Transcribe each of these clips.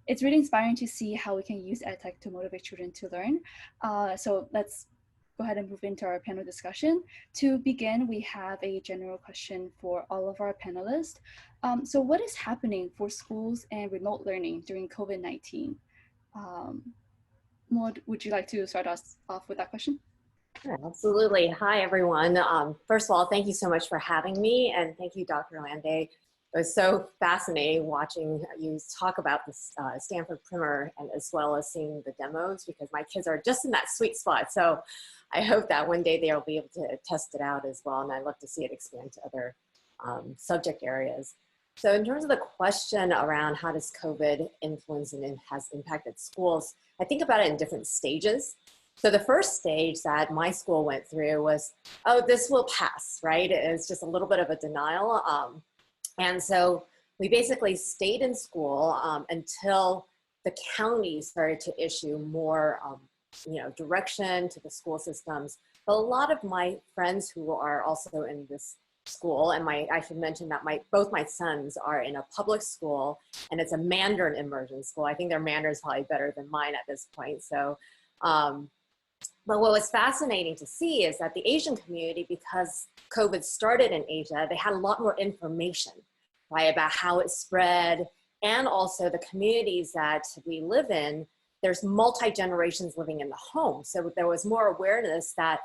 it's really inspiring to see how we can use EdTech to motivate children to learn. So let's go ahead and move into our panel discussion. To begin, we have a general question for all of our panelists. So what is happening for schools and remote learning during COVID-19? Maud, would you like to start us off with that question? Sure, absolutely. Hi, everyone. First of all, thank you so much for having me, and thank you, Dr. Landay. It was so fascinating watching you talk about this Stanford primer, and as well as seeing the demos, because my kids are just in that sweet spot. So I hope that one day they'll be able to test it out as well, and I'd love to see it expand to other subject areas. So in terms of the question around how does COVID influence and has impacted schools, I think about it in different stages. So the first stage that my school went through was, oh, this will pass, right? It was just a little bit of a denial. And so we basically stayed in school until the county started to issue more direction to the school systems. But a lot of my friends who are also in this school, and I should mention that both my sons are in a public school, and it's a Mandarin immersion school. I think their Mandarin is probably better than mine at this point. So, but what was fascinating to see is that the Asian community, because COVID started in Asia, they had a lot more information, right, about how it spread, and also the communities that we live in, there's multi-generations living in the home. So there was more awareness that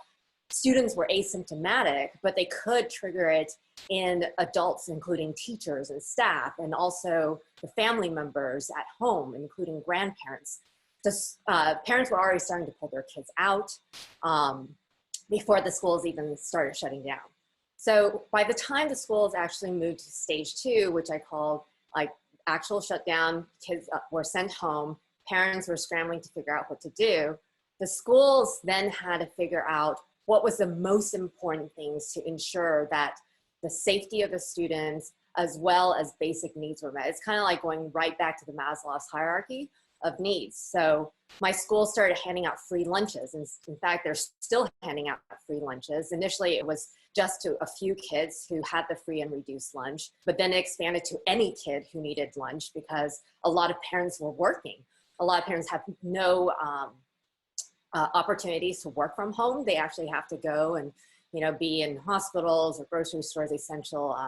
students were asymptomatic, but they could trigger it in adults, including teachers and staff, and also the family members at home, including grandparents. Parents were already starting to pull their kids out before the schools even started shutting down. So by the time the schools actually moved to stage 2, which I call like actual shutdown, kids were sent home, parents were scrambling to figure out what to do, the schools then had to figure out what was the most important things to ensure that the safety of the students as well as basic needs were met. It's kind of like going right back to the Maslow's hierarchy of needs. So my school started handing out free lunches. And in fact, they're still handing out free lunches. Initially, it was just to a few kids who had the free and reduced lunch, but then it expanded to any kid who needed lunch because a lot of parents were working. A lot of parents have no opportunities to work from home. They actually have to go and be in hospitals or grocery stores, essential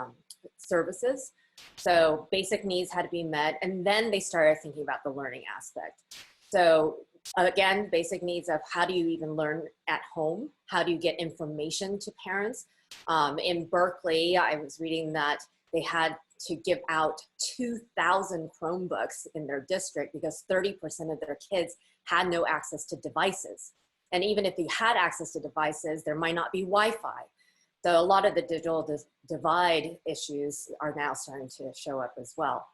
services. So basic needs had to be met, and then they started thinking about the learning aspect. So again, basic needs of how do you even learn at home? How do you get information to parents? In Berkeley, I was reading that they had to give out 2,000 Chromebooks in their district because 30% of their kids had no access to devices. And even if they had access to devices, there might not be Wi-Fi. So a lot of the digital divide issues are now starting to show up as well.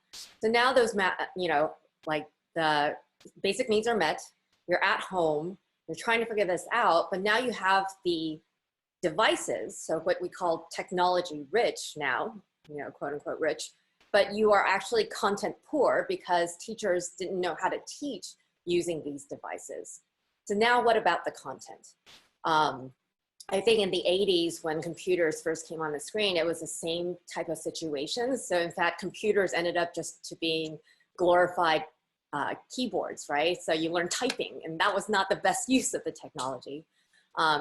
So now those, like the basic needs are met, you're at home, you're trying to figure this out, but now you have the devices, so what we call technology rich now, quote unquote rich, but you are actually content poor because teachers didn't know how to teach using these devices. So now what about the content? I think in the 80s when computers first came on the screen, it was the same type of situation. So in fact, computers ended up just to being glorified keyboards, right? So you learn typing, and that was not the best use of the technology.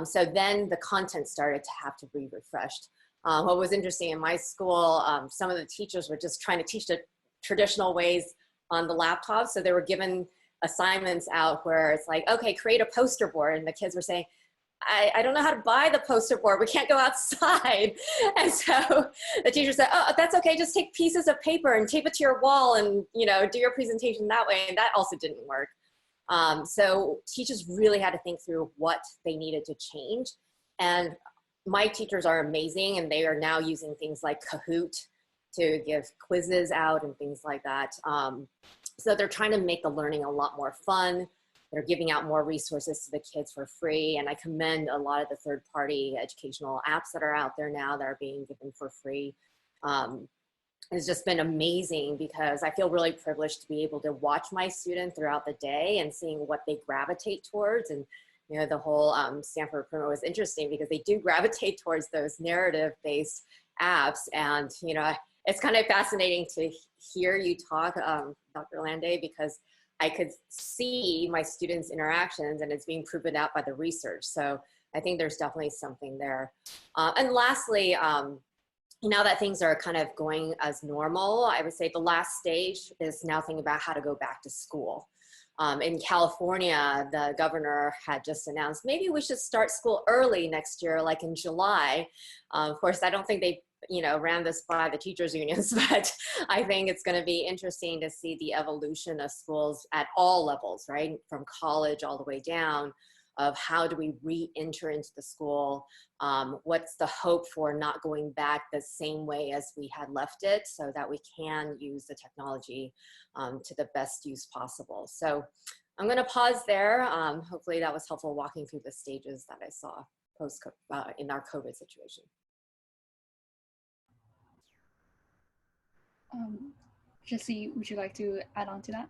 So then the content started to have to be refreshed. What was interesting in my school, some of the teachers were just trying to teach the traditional ways on the laptop. So they were given assignments out where it's like, okay, create a poster board. And the kids were saying, I don't know how to buy the poster board. We can't go outside. And so the teacher said, oh, that's okay. Just take pieces of paper and tape it to your wall and, do your presentation that way. And that also didn't work. So teachers really had to think through what they needed to change. And my teachers are amazing, and they are now using things like Kahoot to give quizzes out and things like that. So they're trying to make the learning a lot more fun. They're giving out more resources to the kids for free. And I commend a lot of the third-party educational apps that are out there now that are being given for free. It's just been amazing because I feel really privileged to be able to watch my students throughout the day and seeing what they gravitate towards. And the whole Stanford primer was interesting because they do gravitate towards those narrative-based apps. And it's kind of fascinating to hear you talk, Dr. Landay, because I could see my students' interactions and it's being proven out by the research. So I think there's definitely something there. And lastly, now that things are kind of going as normal, I would say the last stage is now thinking about how to go back to school. In California, the governor had just announced, maybe we should start school early next year, like in July. Of course, I don't think they ran this by the teachers unions, but I think it's going to be interesting to see the evolution of schools at all levels, right? From college all the way down, of how do we re-enter into the school? What's the hope for not going back the same way as we had left it, so that we can use the technology to the best use possible. So I'm going to pause there. Hopefully that was helpful walking through the stages that I saw post in our COVID situation. Jesse, would you like to add on to that?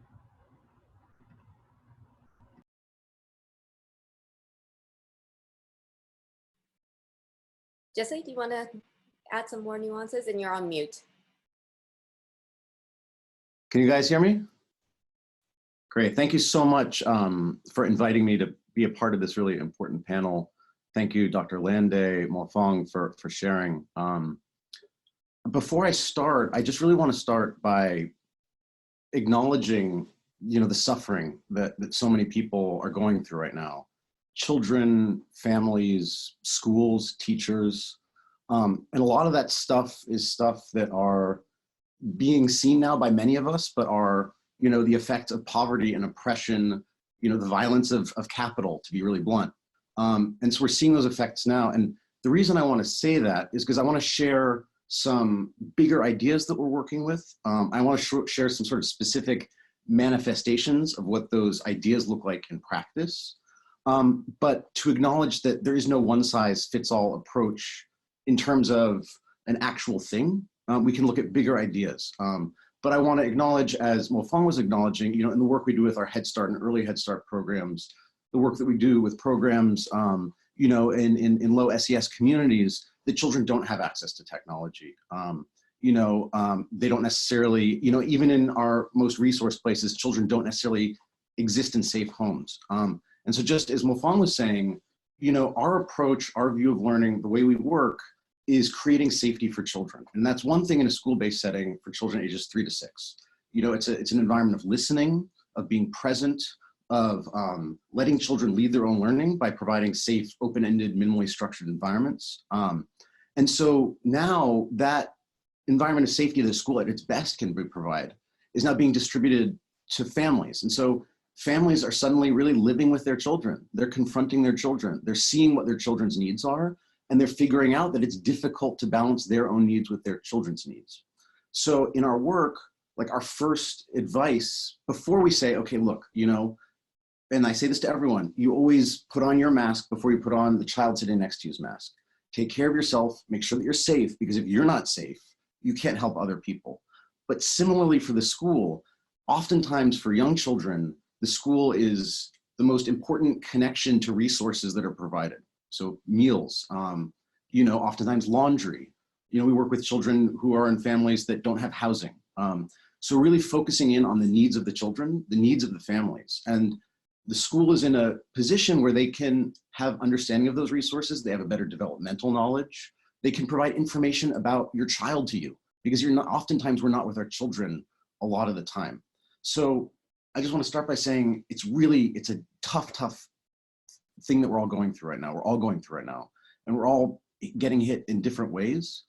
Jesse, do you want to add some more nuances? And you're on mute. Can you guys hear me? Great. Thank you so much for inviting me to be a part of this really important panel. Thank you, Dr. Landay, Fong, for sharing. Before I start, I just really want to start by acknowledging, the suffering that so many people are going through right now. Children, families, schools, teachers, and a lot of that stuff is stuff that are being seen now by many of us, but are, the effects of poverty and oppression, the violence of capital, to be really blunt. And so we're seeing those effects now. And the reason I want to say that is because I want to share some bigger ideas that we're working with. I want to share some sort of specific manifestations of what those ideas look like in practice. But to acknowledge that there is no one-size-fits-all approach in terms of an actual thing. We can look at bigger ideas. But I want to acknowledge, as Fong was acknowledging, in the work we do with our Head Start and early Head Start programs, the work that we do with programs, in low SES communities, that children don't have access to technology. They don't necessarily, even in our most resource places, children don't necessarily exist in safe homes. And so just as Fong was saying, our approach, our view of learning, the way we work is creating safety for children. And that's one thing in a school-based setting for children ages 3 to 6. It's an environment of listening, of being present, of letting children lead their own learning by providing safe, open-ended, minimally structured environments. And so now that environment of safety that the school at its best can provide is now being distributed to families. And so families are suddenly really living with their children. They're confronting their children. They're seeing what their children's needs are, and they're figuring out that it's difficult to balance their own needs with their children's needs. So in our work, like our first advice, before we say, okay, look, and I say this to everyone, you always put on your mask before you put on the child sitting next to you's mask. Take care of yourself, make sure that you're safe, because if you're not safe, you can't help other people. But similarly for the school, oftentimes for young children, the school is the most important connection to resources that are provided. So meals, oftentimes laundry. We work with children who are in families that don't have housing. So really focusing in on the needs of the children, the needs of the families. And the school is in a position where they can have understanding of those resources. They have a better developmental knowledge. They can provide information about your child to you, because oftentimes we're not with our children a lot of the time. So I just want to start by saying it's a tough thing that we're all going through right now. We're all going through right now, and we're all getting hit in different ways.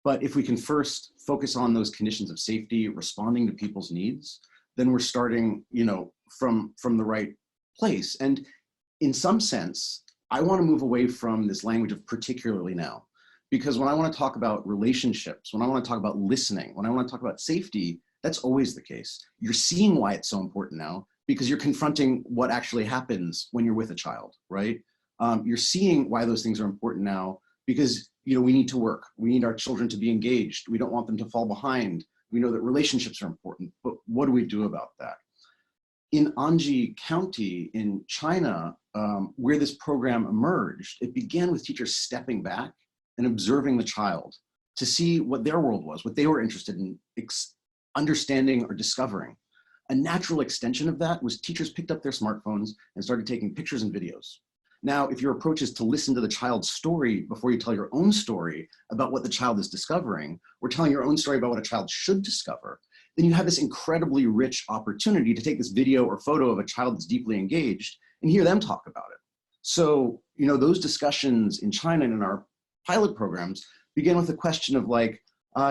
But if we can first focus on those conditions of safety, responding to people's needs, then we're starting, from the right place. And in some sense, I want to move away from this language of particularly now, because when I want to talk about relationships, when I want to talk about listening, when I want to talk about safety, that's always the case. You're seeing why it's so important now, because you're confronting what actually happens when you're with a child, right? You're seeing why those things are important now, because we need to work. We need our children to be engaged. We don't want them to fall behind. We know that relationships are important, but what do we do about that? In Anji County in China, where this program emerged, it began with teachers stepping back and observing the child. to see what their world was, what they were interested in understanding or discovering. A natural extension of that was teachers picked up their smartphones and started taking pictures and videos. Now, if your approach is to listen to the child's story before you tell your own story about what the child is discovering, or telling your own story about what a child should discover, then you have this incredibly rich opportunity to take this video or photo of a child that's deeply engaged and hear them talk about it. So, you know, those discussions in China and in our pilot programs begin with a question of like,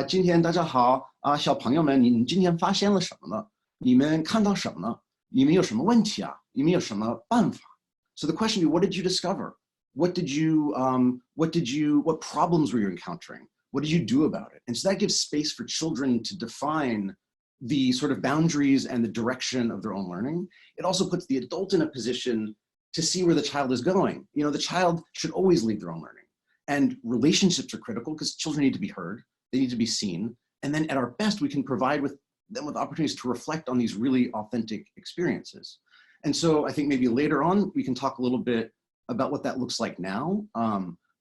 今天大家好，小朋友们，你们今天发现了什么呢？你们看到什么呢？你们有什么问题啊？你们有什么办法？ So the question is, what did you discover? What problems were you encountering? What did you do about it? And so that gives space for children to define the sort of boundaries and the direction of their own learning. It also puts the adult in a position to see where the child is going. You know, the child should always lead their own learning. And relationships are critical because children need to be heard. They need to be seen. And then at our best, we can provide them with opportunities to reflect on these really authentic experiences. And so I think maybe later on, we can talk a little bit about what that looks like now.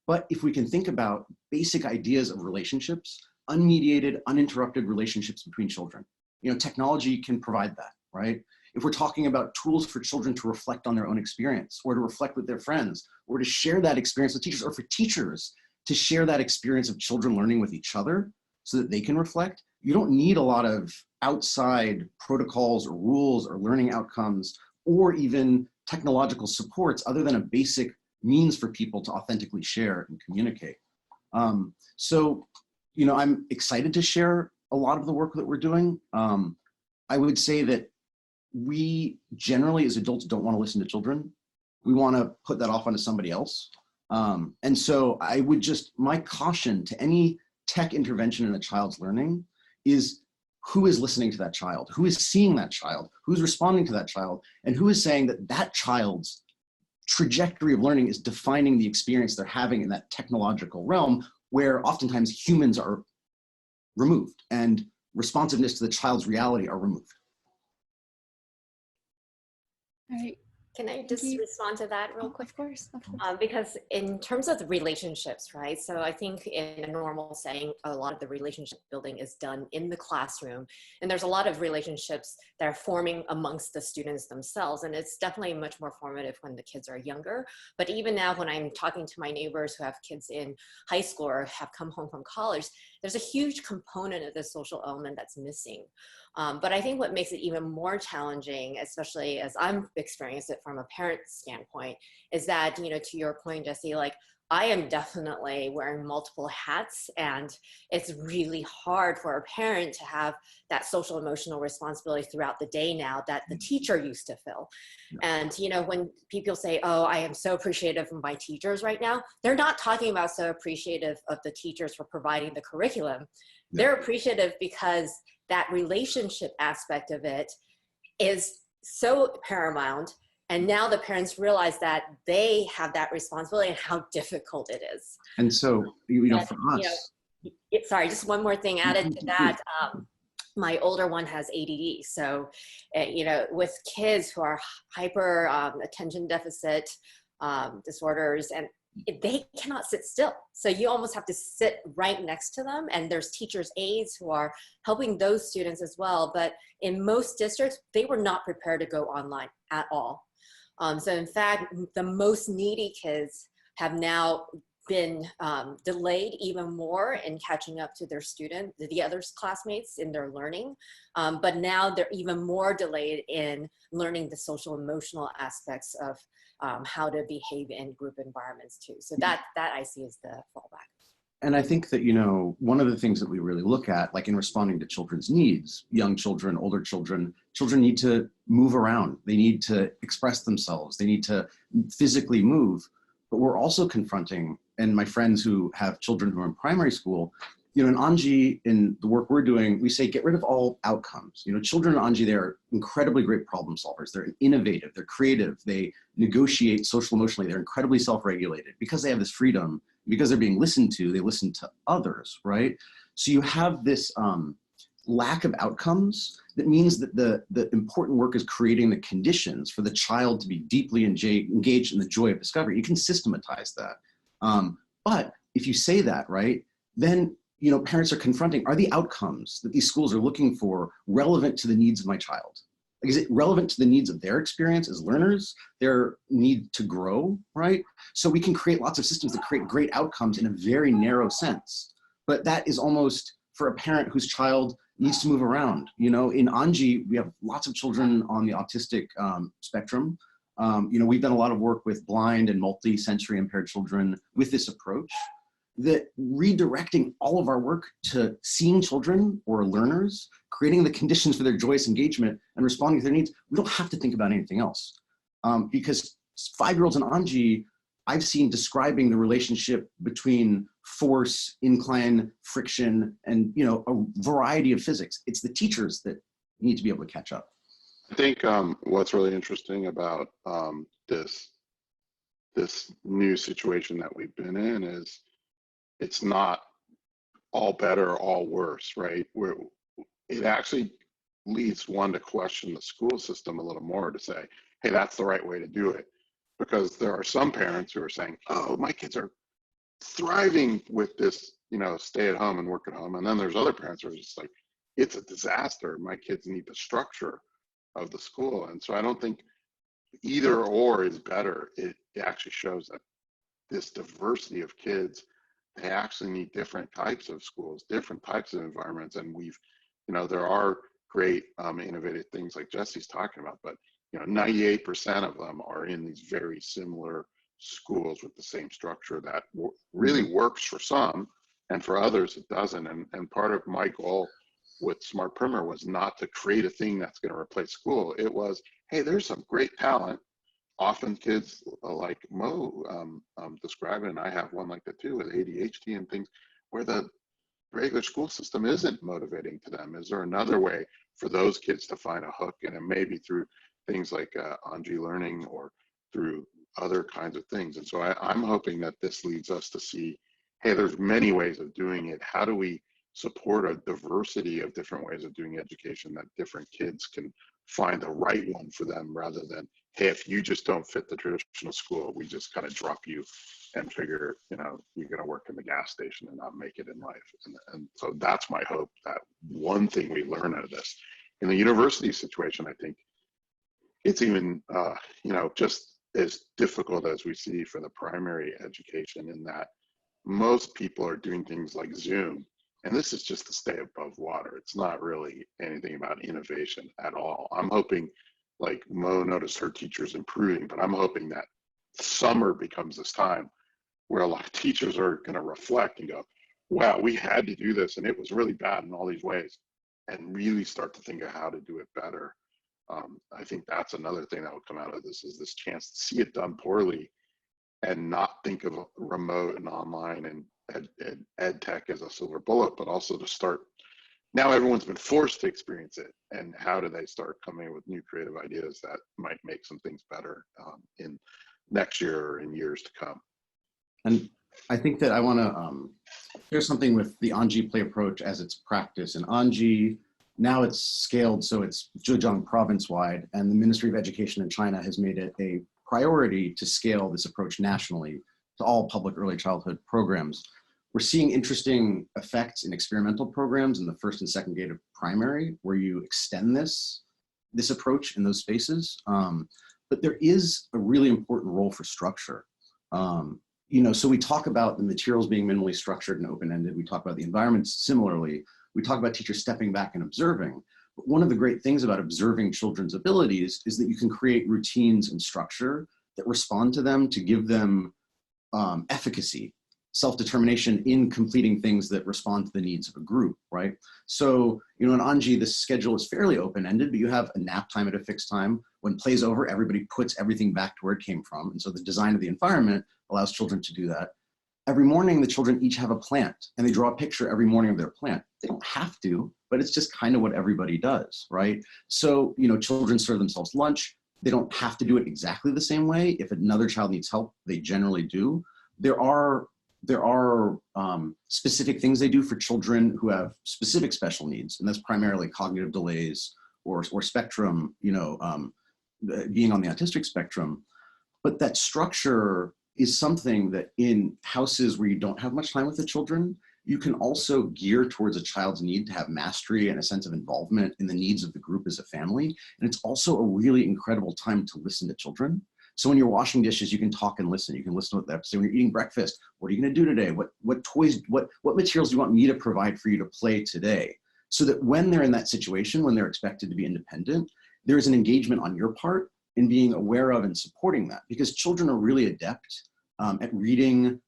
But if we can think about basic ideas of relationships, unmediated, uninterrupted relationships between children, you know, technology can provide that, right? If we're talking about tools for children to reflect on their own experience, or to reflect with their friends, or to share that experience with teachers, or for teachers to share that experience of children learning with each other so that they can reflect, you don't need a lot of outside protocols or rules or learning outcomes or even technological supports other than a basic means for people to authentically share and communicate. So, you know, I'm excited to share a lot of the work that we're doing. I would say that we generally as adults don't want to listen to children. We want to put that off onto somebody else. And so I would just, my caution to any tech intervention in a child's learning is who is listening to that child, who is seeing that child, who's responding to that child, and who is saying that that child's trajectory of learning is defining the experience they're having in that technological realm where oftentimes humans are removed and responsiveness to the child's reality are removed. All right. Can I just respond to that real quick? Of course. Because in terms of the relationships, right? So I think in a normal setting, a lot of the relationship building is done in the classroom. And there's a lot of relationships that are forming amongst the students themselves. And it's definitely much more formative when the kids are younger. But even now, when I'm talking to my neighbors who have kids in high school or have come home from college, there's a huge component of the social element that's missing. But I think what makes it even more challenging, especially as I'm experiencing it from a parent standpoint, is that, you know, to your point, Jesse, like I am definitely wearing multiple hats, and it's really hard for a parent to have that social emotional responsibility throughout the day now that the teacher used to fill. And, you know, when people say, oh, I am so appreciative of my teachers right now, they're not talking about so appreciative of the teachers for providing the curriculum. They're appreciative because that relationship aspect of it is so paramount. And now the parents realize that they have that responsibility and how difficult it is. And so, you know, for us. You know, sorry, just one more thing added to that. My older one has ADD. So, you know, with kids who are hyper attention deficit disorders, and they cannot sit still. So you almost have to sit right next to them. And there's teachers' aides who are helping those students as well. But in most districts, they were not prepared to go online at all. So in fact, the most needy kids have now been delayed even more in catching up to their the other classmates in their learning. But now they're even more delayed in learning the social emotional aspects of how to behave in group environments too. So that I see as the fallback. And I think that, you know, one of the things that we really look at, like in responding to children's needs, young children, older children, children need to move around. They need to express themselves. They need to physically move. But we're also confronting, and my friends who have children who are in primary school, you know, in Anji, in the work we're doing, we say, get rid of all outcomes. You know, children in Anji, they're incredibly great problem solvers. They're innovative, they're creative, they negotiate social emotionally, they're incredibly self-regulated. Because they have this freedom, because they're being listened to, they listen to others, right? So you have this lack of outcomes that means that the important work is creating the conditions for the child to be deeply engaged in the joy of discovery. You can systematize that. But if you say that, right, then you know, parents are confronting, are the outcomes that these schools are looking for relevant to the needs of my child? Like, is it relevant to the needs of their experience as learners, their need to grow, right? So we can create lots of systems that create great outcomes in a very narrow sense. But that is almost for a parent whose child needs to move around. You know, in Anji, we have lots of children on the autistic spectrum. You know, we've done a lot of work with blind and multi-sensory impaired children with this approach, that redirecting all of our work to seeing children or learners, creating the conditions for their joyous engagement and responding to their needs. We don't have to think about anything else. Because 5-year-olds in Anji, I've seen describing the relationship between force, incline, friction, and, you know, a variety of physics. It's the teachers that need to be able to catch up. I think what's really interesting about this new situation that we've been in is it's not all better or all worse, right? It actually leads one to question the school system a little more, to say, hey, that's the right way to do it. Because there are some parents who are saying, oh, my kids are thriving with this, you know, stay at home and work at home. And then there's other parents who are just like, it's a disaster. My kids need the structure of the school. And so I don't think either or is better. It actually shows that this diversity of kids, they actually need different types of schools, different types of environments. And we've, you know, there are great innovative things like Jesse's talking about, but, you know, 98% of them are in these very similar schools with the same structure that really works for some, and for others it doesn't. And part of my goal with Smart Primer was not to create a thing that's going to replace school. It was, hey, there's some great talent. Often kids like Mo described it, and I have one like that too, with ADHD and things, where the regular school system isn't motivating to them. Is there another way for those kids to find a hook? And it may be through things like Anji learning or through other kinds of things. And so I'm hoping that this leads us to see, hey, there's many ways of doing it. How do we support a diversity of different ways of doing education that different kids can find the right one for them, rather than, hey, if you just don't fit the traditional school, we just kind of drop you and figure, you know, you're going to work in the gas station and not make it in life. And so that's my hope, that one thing we learn out of this. In the university situation, I think it's even, you know, just as difficult as we see for the primary education, in that most people are doing things like Zoom. And this is just to stay above water. It's not really anything about innovation at all. I'm hoping, like Mo noticed her teachers improving, but I'm hoping that summer becomes this time where a lot of teachers are going to reflect and go, wow, we had to do this and it was really bad in all these ways, and really start to think of how to do it better. I think that's another thing that will come out of this, is this chance to see it done poorly and not think of remote and online and ed tech as a silver bullet, but also to start, now everyone's been forced to experience it, and how do they start coming up with new creative ideas that might make some things better in next year or in years to come. And I think that I want to share something with the Anji Play approach as its practice. In Anji, now it's scaled, so it's Zhejiang province-wide, and the Ministry of Education in China has made it a priority to scale this approach nationally to all public early childhood programs. We're seeing interesting effects in experimental programs in the first and second grade of primary, where you extend this approach in those spaces. But there is a really important role for structure. You know, so we talk about the materials being minimally structured and open-ended. We talk about the environments similarly. We talk about teachers stepping back and observing. But one of the great things about observing children's abilities is that you can create routines and structure that respond to them, to give them efficacy, self-determination in completing things that respond to the needs of a group, right? So, you know, in Anji, the schedule is fairly open-ended, but you have a nap time at a fixed time. When play's over, everybody puts everything back to where it came from. And so the design of the environment allows children to do that. Every morning, the children each have a plant, and they draw a picture every morning of their plant. They don't have to, but it's just kind of what everybody does, right? So, you know, children serve themselves lunch. They don't have to do it exactly the same way. If another child needs help, they generally do. There are specific things they do for children who have specific special needs, and that's primarily cognitive delays or spectrum, you know, being on the autistic spectrum. But that structure is something that in houses where you don't have much time with the children, you can also gear towards a child's need to have mastery and a sense of involvement in the needs of the group as a family. And it's also a really incredible time to listen to children. So when you're washing dishes, you can talk and listen. You can listen to what they have to say. When you're eating breakfast, what are you going to do today? What toys, what materials do you want me to provide for you to play today? So that when they're in that situation, when they're expected to be independent, there is an engagement on your part in being aware of and supporting that, because children are really adept at reading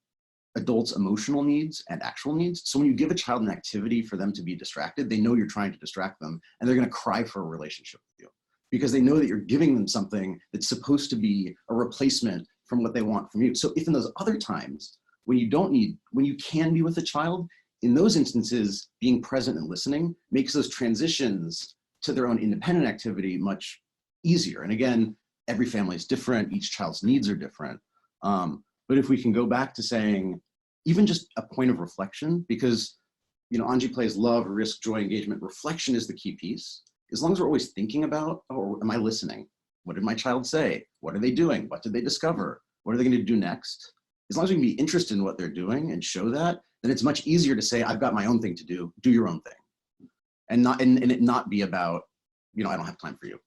adults' emotional needs and actual needs. So when you give a child an activity for them to be distracted, they know you're trying to distract them, and they're going to cry for a relationship with you because they know that you're giving them something that's supposed to be a replacement from what they want from you. So if in those other times when you can be with a child, in those instances, being present and listening makes those transitions to their own independent activity much easier. And again, every family is different. Each child's needs are different. But if we can go back to saying, even just a point of reflection, because, you know, Anji plays love, risk, joy, engagement. Reflection is the key piece. As long as we're always thinking about, oh, am I listening? What did my child say? What are they doing? What did they discover? What are they going to do next? As long as we can be interested in what they're doing and show that, then it's much easier to say, I've got my own thing to do your own thing. And it not be about, you know, I don't have time for you.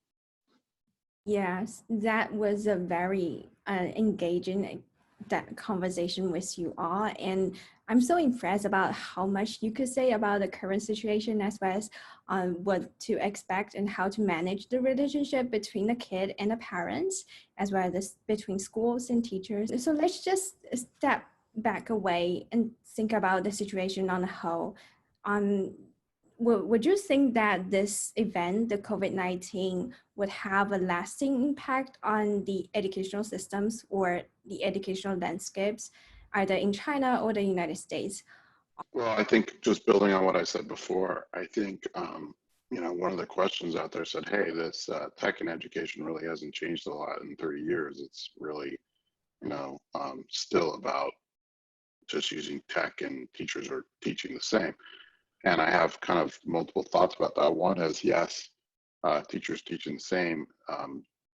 Yes, that was a very engaging that conversation with you all. And I'm so impressed about how much you could say about the current situation, as well as what to expect and how to manage the relationship between the kid and the parents, as well as between schools and teachers. So let's just step back away and think about the situation on the whole. Would you think that this event, the COVID-19, would have a lasting impact on the educational systems or the educational landscapes, either in China or the United States? Well, I think just building on what I said before, I think, you know, one of the questions out there said, hey, this tech in education really hasn't changed a lot in 30 years. It's really, you know, still about just using tech, and teachers are teaching the same. And I have kind of multiple thoughts about that. One is, yes, teachers teaching the same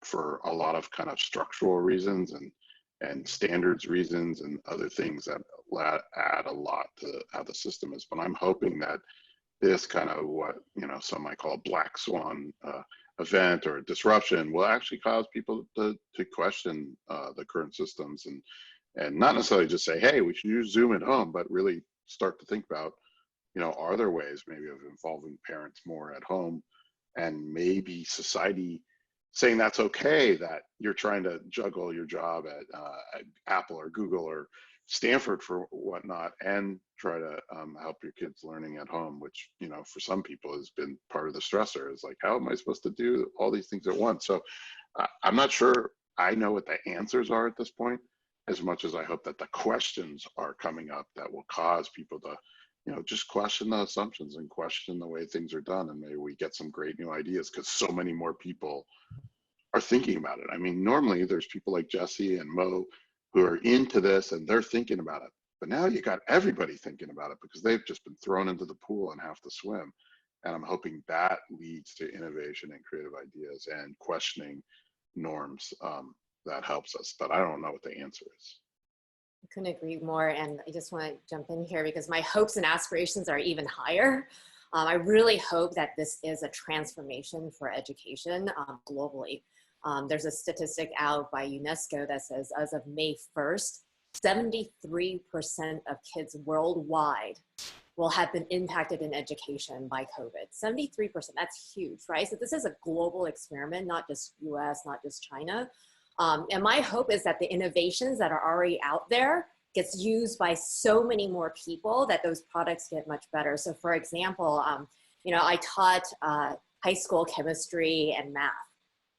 for a lot of kind of structural reasons and standards reasons and other things that add a lot to how the system is. But I'm hoping that this kind of what, you know, some might call a black swan event or a disruption will actually cause people to question the current systems and not necessarily just say, hey, we should use Zoom at home, but really start to think about, you know, are there ways maybe of involving parents more at home, and maybe society saying that's okay, that you're trying to juggle your job at Apple or Google or Stanford for whatnot, and try to help your kids learning at home, which, you know, for some people has been part of the stressor, is like, how am I supposed to do all these things at once? So I'm not sure I know what the answers are at this point, as much as I hope that the questions are coming up that will cause people to, you know, just question the assumptions and question the way things are done, and maybe we get some great new ideas because so many more people are thinking about it. I mean, normally there's people like Jesse and Mo who are into this and they're thinking about it, but now you got everybody thinking about it because they've just been thrown into the pool and have to swim. And I'm hoping that leads to innovation and creative ideas and questioning norms that helps us, but I don't know what the answer is. I couldn't agree more. And I just want to jump in here because my hopes and aspirations are even higher. I really hope that this is a transformation for education globally. There's a statistic out by UNESCO that says as of May 1st, 73% of kids worldwide will have been impacted in education by COVID. 73%, that's huge, right? So this is a global experiment, not just US, not just China. And my hope is that the innovations that are already out there gets used by so many more people that those products get much better. So for example, you know, I taught high school chemistry and math,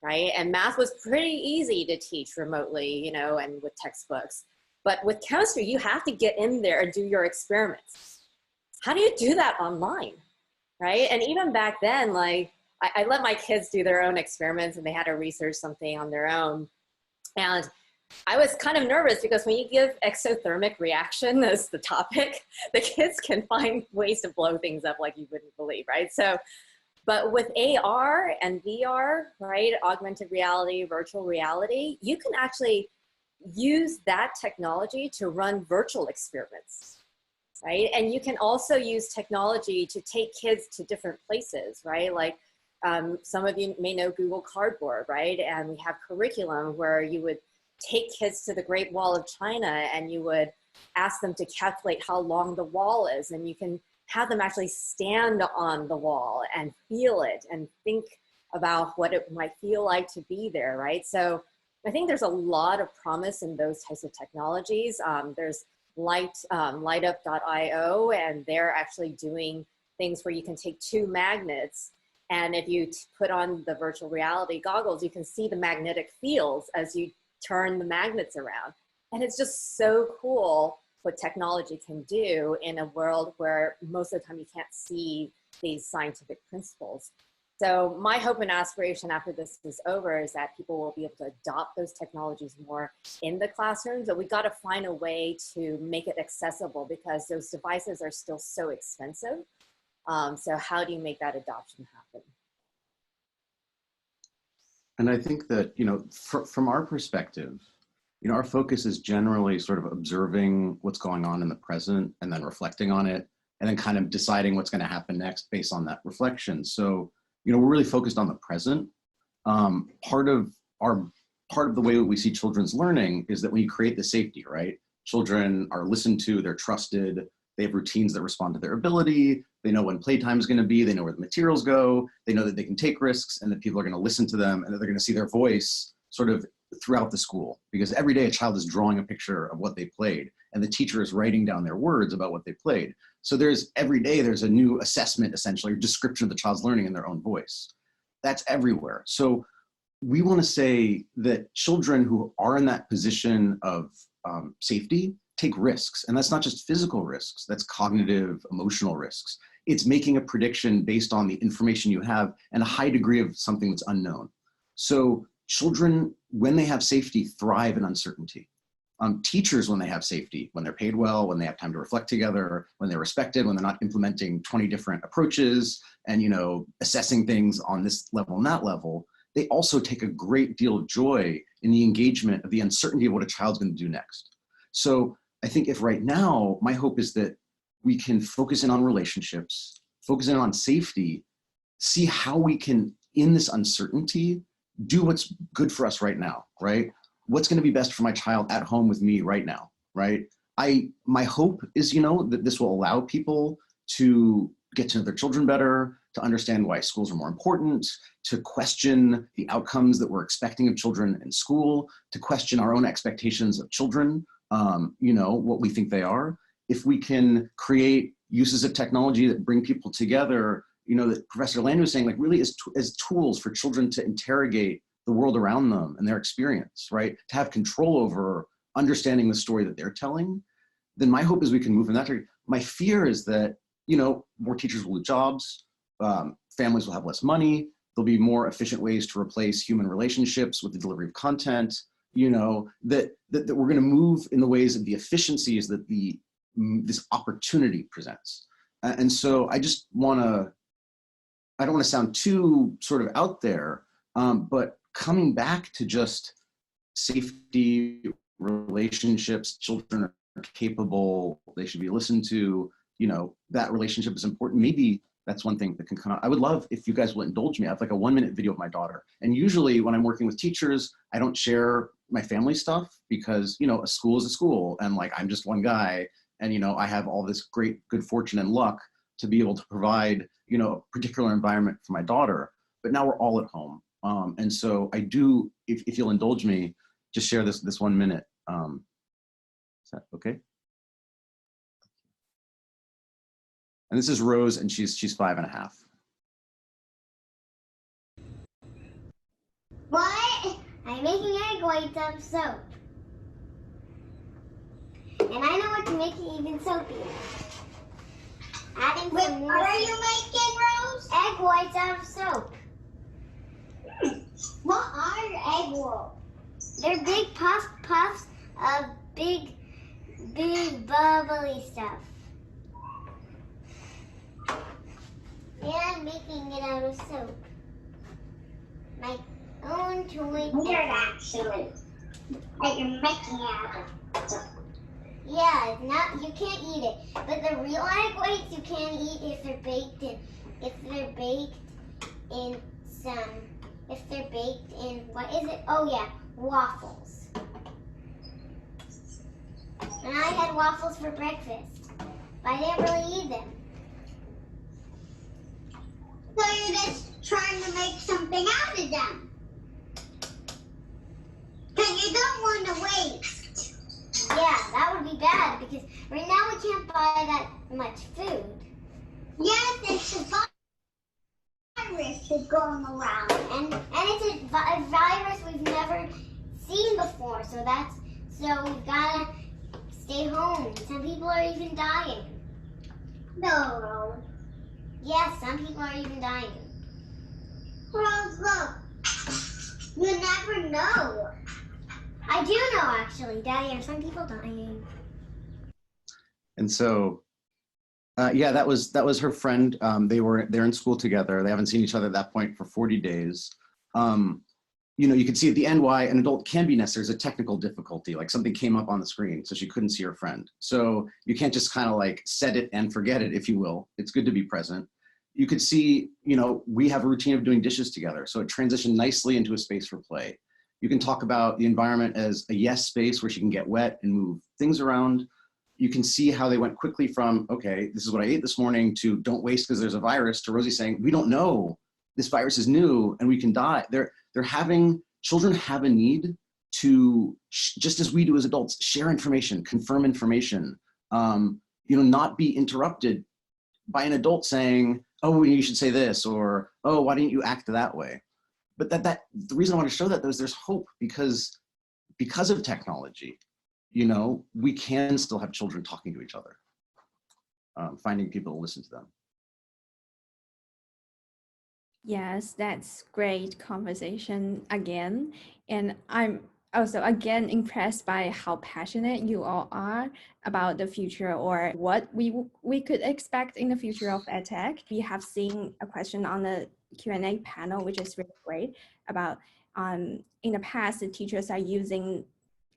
right? And math was pretty easy to teach remotely, you know, and with textbooks. But with chemistry, you have to get in there and do your experiments. How do you do that online, right? And even back then, like, I let my kids do their own experiments and they had to research something on their own. And I was kind of nervous because when you give exothermic reaction as the topic, the kids can find ways to blow things up like you wouldn't believe, right? So, but with AR and VR, right, augmented reality, virtual reality, you can actually use that technology to run virtual experiments, right? And you can also use technology to take kids to different places, right? Like some of you may know Google Cardboard, right? And we have curriculum where you would take kids to the Great Wall of China and you would ask them to calculate how long the wall is, and you can have them actually stand on the wall and feel it and think about what it might feel like to be there, right? So I think there's a lot of promise in those types of technologies. There's lightup.io, and they're actually doing things where you can take two magnets, and if you put on the virtual reality goggles, you can see the magnetic fields as you turn the magnets around. And it's just so cool what technology can do in a world where most of the time you can't see these scientific principles. So my hope and aspiration after this is over is that people will be able to adopt those technologies more in the classrooms, but we got to find a way to make it accessible because those devices are still so expensive. So how do you make that adoption happen? And I think that, you know, from our perspective, you know, our focus is generally sort of observing what's going on in the present and then reflecting on it and then kind of deciding what's going to happen next based on that reflection. So, you know, we're really focused on the present. Part of the way that we see children's learning is that when you create the safety, right? Children are listened to, they're trusted, they have routines that respond to their ability, they know when playtime is going to be, they know where the materials go, they know that they can take risks and that people are going to listen to them and that they're going to see their voice sort of throughout the school. Because every day a child is drawing a picture of what they played and the teacher is writing down their words about what they played. So every day there's a new assessment, essentially, or description of the child's learning in their own voice. That's everywhere. So we want to say that children who are in that position of safety take risks. And that's not just physical risks, that's cognitive, emotional risks. It's making a prediction based on the information you have and a high degree of something that's unknown. So children, when they have safety, thrive in uncertainty. Teachers, when they have safety, when they're paid well, when they have time to reflect together, when they're respected, when they're not implementing 20 different approaches and, you know, assessing things on this level and that level, they also take a great deal of joy in the engagement of the uncertainty of what a child's going to do next. So I think if right now, my hope is that we can focus in on relationships, focus in on safety, see how we can, in this uncertainty, do what's good for us right now, right? What's going to be best for my child at home with me right now, right? My hope is, you know, that this will allow people to get to know their children better, to understand why schools are more important, to question the outcomes that we're expecting of children in school, to question our own expectations of children, you know, what we think they are. If we can create uses of technology that bring people together, you know, that Professor Landay was saying, like really as tools for children to interrogate the world around them and their experience, right? To have control over understanding the story that they're telling, then my hope is we can move in that direction. My fear is that, you know, more teachers will lose jobs, families will have less money, there'll be more efficient ways to replace human relationships with the delivery of content, you know, that we're going to move in the ways of the efficiencies that this opportunity presents. And so I just want to, I don't want to sound too sort of out there, but coming back to just safety, relationships, children are capable, they should be listened to, you know, that relationship is important. Maybe that's one thing that can come out. I would love if you guys will indulge me. I have like a 1-minute video of my daughter. And usually when I'm working with teachers, I don't share my family stuff because, you know, a school is a school and like, I'm just one guy. And, you know, I have all this great good fortune and luck to be able to provide, you know, a particular environment for my daughter, but now we're all at home. And so I do, if you'll indulge me, just share this 1 minute. Is that okay? And this is Rose, and she's 5.5. What? I'm making egg whites of soap. And I know what to make it even soapier. Adding some more. What are you making, Rose? Egg whites of soap. What are egg whites? They're big puffs of big bubbly stuff. And I'm making it out of soap. My own toy. Weird, actually. That you're making it out of soap. Yeah, it's not, you can't eat it. But the real egg whites you can eat if they're baked in, what is it? Oh yeah, waffles. And I had waffles for breakfast, but I didn't really eat them. So you're just trying to make something out of them. Because you don't want to waste. Yeah, that would be bad because right now we can't buy that much food. Yes, it's a virus is going around. And it's a virus we've never seen before. So we've got to stay home. Some people are even dying. No. Yes, some people are even dying. Well, look. You never know. I do know, actually. Daddy, are some people dying? And so, yeah, that was her friend. They're in school together. They haven't seen each other at that point for 40 days. You know, you can see at the end why an adult can be necessary. There's a technical difficulty, like something came up on the screen, so she couldn't see her friend. So you can't just kind of like set it and forget it, if you will. It's good to be present. You could see, you know, we have a routine of doing dishes together, so it transitioned nicely into a space for play. You can talk about the environment as a yes space where she can get wet and move things around. You can see how they went quickly from, okay, this is what I ate this morning, to don't waste because there's a virus, to Rosie saying, we don't know, this virus is new and we can die. Children have a need to, just as we do as adults, share information, confirm information, you know, not be interrupted by an adult saying, oh, you should say this, or, oh, why didn't you act that way? But the reason I want to show that is there's hope because of technology, you know, we can still have children talking to each other, finding people to listen to them. Yes, that's great conversation again. And I'm also again impressed by how passionate you all are about the future or what we could expect in the future of EdTech. We have seen a question on the Q&A panel, which is really great, about in the past, the teachers are using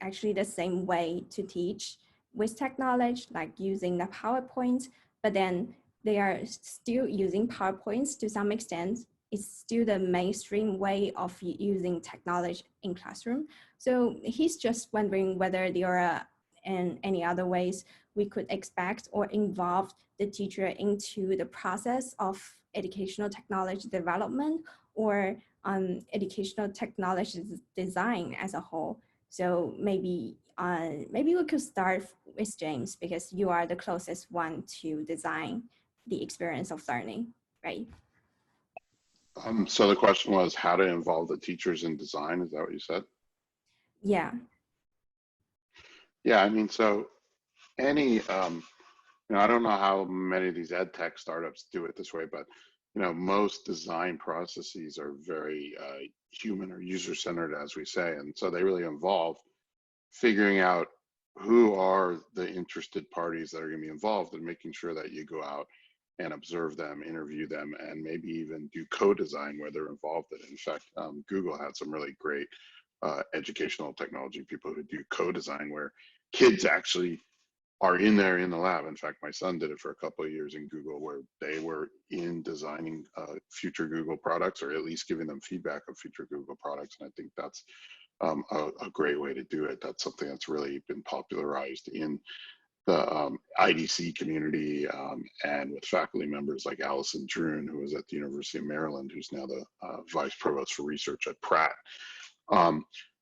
actually the same way to teach with technology, like using the PowerPoint, but then they are still using PowerPoints to some extent. It's still the mainstream way of using technology in classroom. So he's just wondering whether there are any other ways we could expect or involve the teacher into the process of educational technology development or educational technology design as a whole. So maybe we could start with James because you are the closest one to design the experience of learning, right? So the question was how to involve the teachers in design. Is that what you said? Yeah. Yeah, I mean, so any, you know, I don't know how many of these ed tech startups do it this way, but, you know, most design processes are very human or user-centered, as we say. And so they really involve figuring out who are the interested parties that are going to be involved and making sure that you go out and observe them, interview them, and maybe even do co-design where they're involved in it. In fact, Google had some really great educational technology people who do co-design where kids actually are in there in the lab. In fact, my son did it for a couple of years in Google where they were in designing future Google products, or at least giving them feedback of future Google products. And I think that's a great way to do it. That's something that's really been popularized in the IDC community and with faculty members like Allison Droon, who was at the University of Maryland, who's now the Vice Provost for Research at Pratt.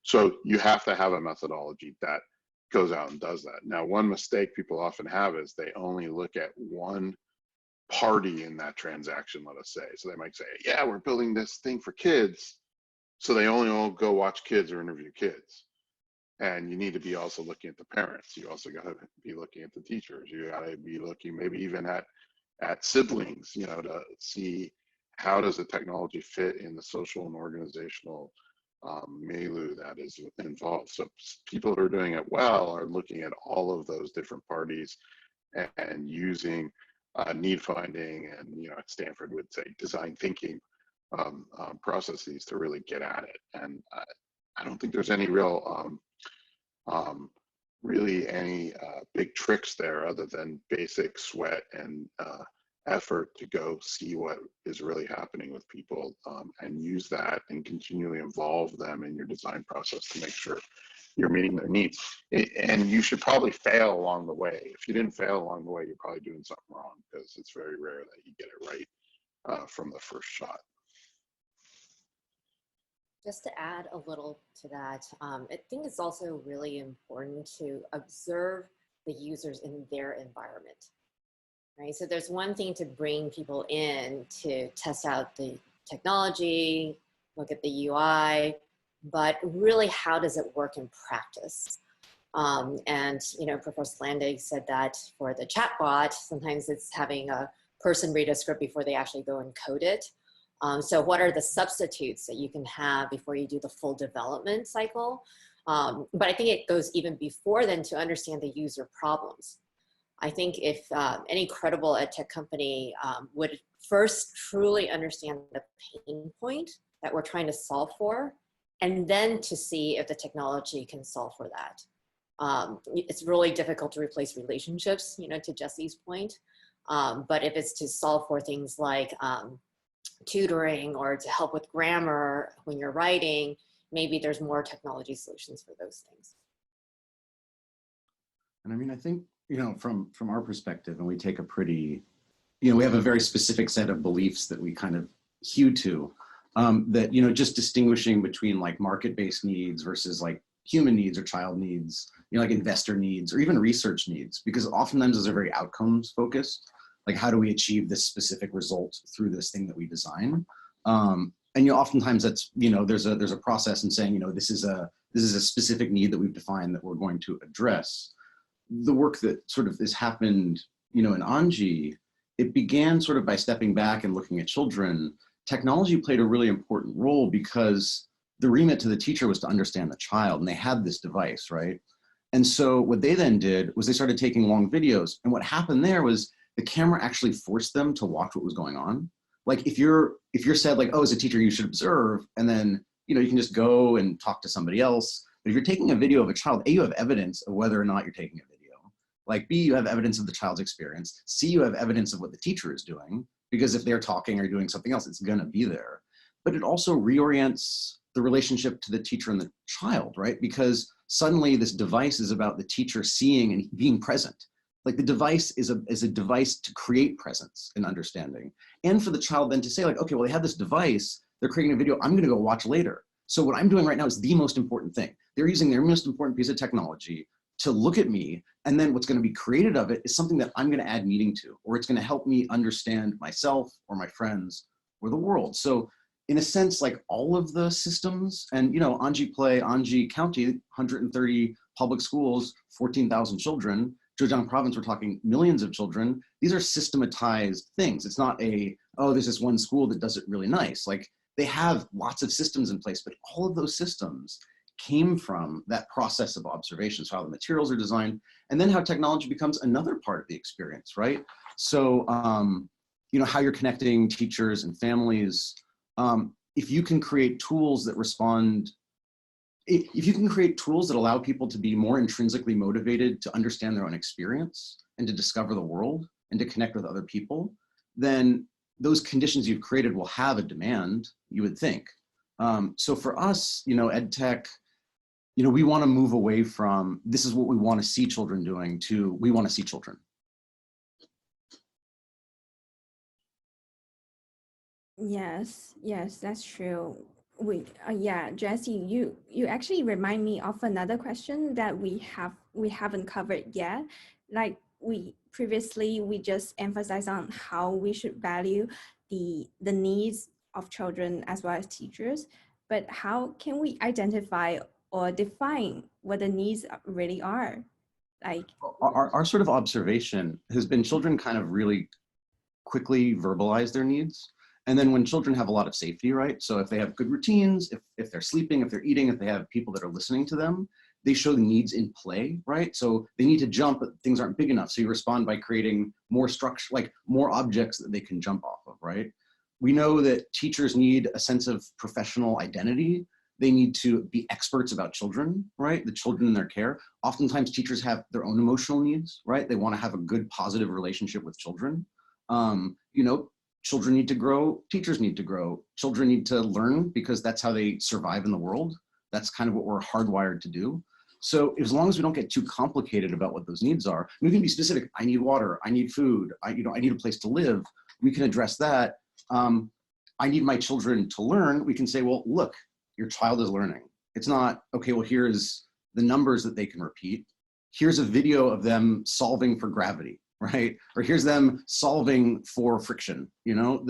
So you have to have a methodology that goes out and does that. Now, one mistake people often have is they only look at one party in that transaction, let us say. So they might say, yeah, we're building this thing for kids. So they only will go watch kids or interview kids. And you need to be also looking at the parents. You also got to be looking at the teachers. You got to be looking maybe even at siblings, you know, to see how does the technology fit in the social and organizational milieu that is involved. So people who are doing it well are looking at all of those different parties and using need finding and, you know, at Stanford would say design thinking processes to really get at it. And I don't think there's any real really any big tricks there other than basic sweat and effort to go see what is really happening with people, and use that and continually involve them in your design process to make sure you're meeting their needs. And you should probably fail along the way. If you didn't fail along the way, you're probably doing something wrong, because it's very rare that you get it right from the first shot. Just to add a little to that, I think it's also really important to observe the users in their environment, right? So there's one thing to bring people in to test out the technology, look at the UI, but really, how does it work in practice? And, you know, Professor Landay said that for the chatbot, sometimes it's having a person read a script before they actually go and code it. So what are the substitutes that you can have before you do the full development cycle? But I think it goes even before then to understand the user problems. I think if any credible EdTech company would first truly understand the pain point that we're trying to solve for, and then to see if the technology can solve for that. It's really difficult to replace relationships, you know, to Jesse's point. But if it's to solve for things like tutoring or to help with grammar when you're writing, maybe there's more technology solutions for those things. And I mean, I think, you know, from our perspective, and we take a pretty, you know, we have a very specific set of beliefs that we kind of hew to, that, you know, just distinguishing between like market-based needs versus like human needs or child needs, you know, like investor needs or even research needs, because oftentimes those are very outcomes focused. Like, how do we achieve this specific result through this thing that we design? And, you know, oftentimes that's, you know, there's a process in saying, you know, this is a specific need that we've defined that we're going to address. The work that sort of has happened, you know, in Anji, it began sort of by stepping back and looking at children. Technology played a really important role because the remit to the teacher was to understand the child, and they had this device, right? And so what they then did was they started taking long videos, and what happened there was the camera actually forced them to watch what was going on. Like if you're said like, oh, as a teacher, you should observe, and then, you know, you can just go and talk to somebody else. But if you're taking a video of a child, A, you have evidence of whether or not you're taking a video. Like B, you have evidence of the child's experience. C, you have evidence of what the teacher is doing, because if they're talking or doing something else, it's gonna be there. But it also reorients the relationship to the teacher and the child, right? Because suddenly this device is about the teacher seeing and being present. Like the device is a device to create presence and understanding. And for the child then to say like, okay, well, they have this device, they're creating a video, I'm gonna go watch later. So what I'm doing right now is the most important thing. They're using their most important piece of technology to look at me, and then what's gonna be created of it is something that I'm gonna add meaning to, or it's gonna help me understand myself or my friends or the world. So in a sense, like all of the systems, and you know, Anji County, 130 public schools, 14,000 children, Zhejiang province, we're talking millions of children. These are systematized things. It's not a, oh, there's this one school that does it really nice. Like they have lots of systems in place, but all of those systems came from that process of observation. So how the materials are designed, and then how technology becomes another part of the experience, right? So, you know, how you're connecting teachers and families. If you can create tools that respond, if you can create tools that allow people to be more intrinsically motivated to understand their own experience and to discover the world and to connect with other people, then those conditions you've created will have a demand, you would think. So for us, you know, EdTech, you know, we want to move away from this is what we want to see children doing to we want to see children. Yes, that's true. Yeah, Jesse, you actually remind me of another question that we haven't covered yet. Like we just emphasized on how we should value the needs of children as well as teachers, but how can we identify or define what the needs really are? Like our sort of observation has been children kind of really quickly verbalize their needs. And then when children have a lot of safety, right? So if they have good routines, if they're sleeping, if they're eating, if they have people that are listening to them, they show the needs in play, right? So they need to jump, but things aren't big enough. So you respond by creating more structure, like more objects that they can jump off of, right? We know that teachers need a sense of professional identity. They need to be experts about children, right? The children in their care. Oftentimes teachers have their own emotional needs, right? They want to have a good, positive relationship with children. You know, children need to grow, teachers need to grow, children need to learn because that's how they survive in the world. That's kind of what we're hardwired to do. So as long as we don't get too complicated about what those needs are, we can be specific. I need water, I need food, I need a place to live. We can address that. I need my children to learn. We can say, well, look, your child is learning. It's not, okay, well, here's the numbers that they can repeat. Here's a video of them solving for gravity, right? Or here's them solving for friction, you know,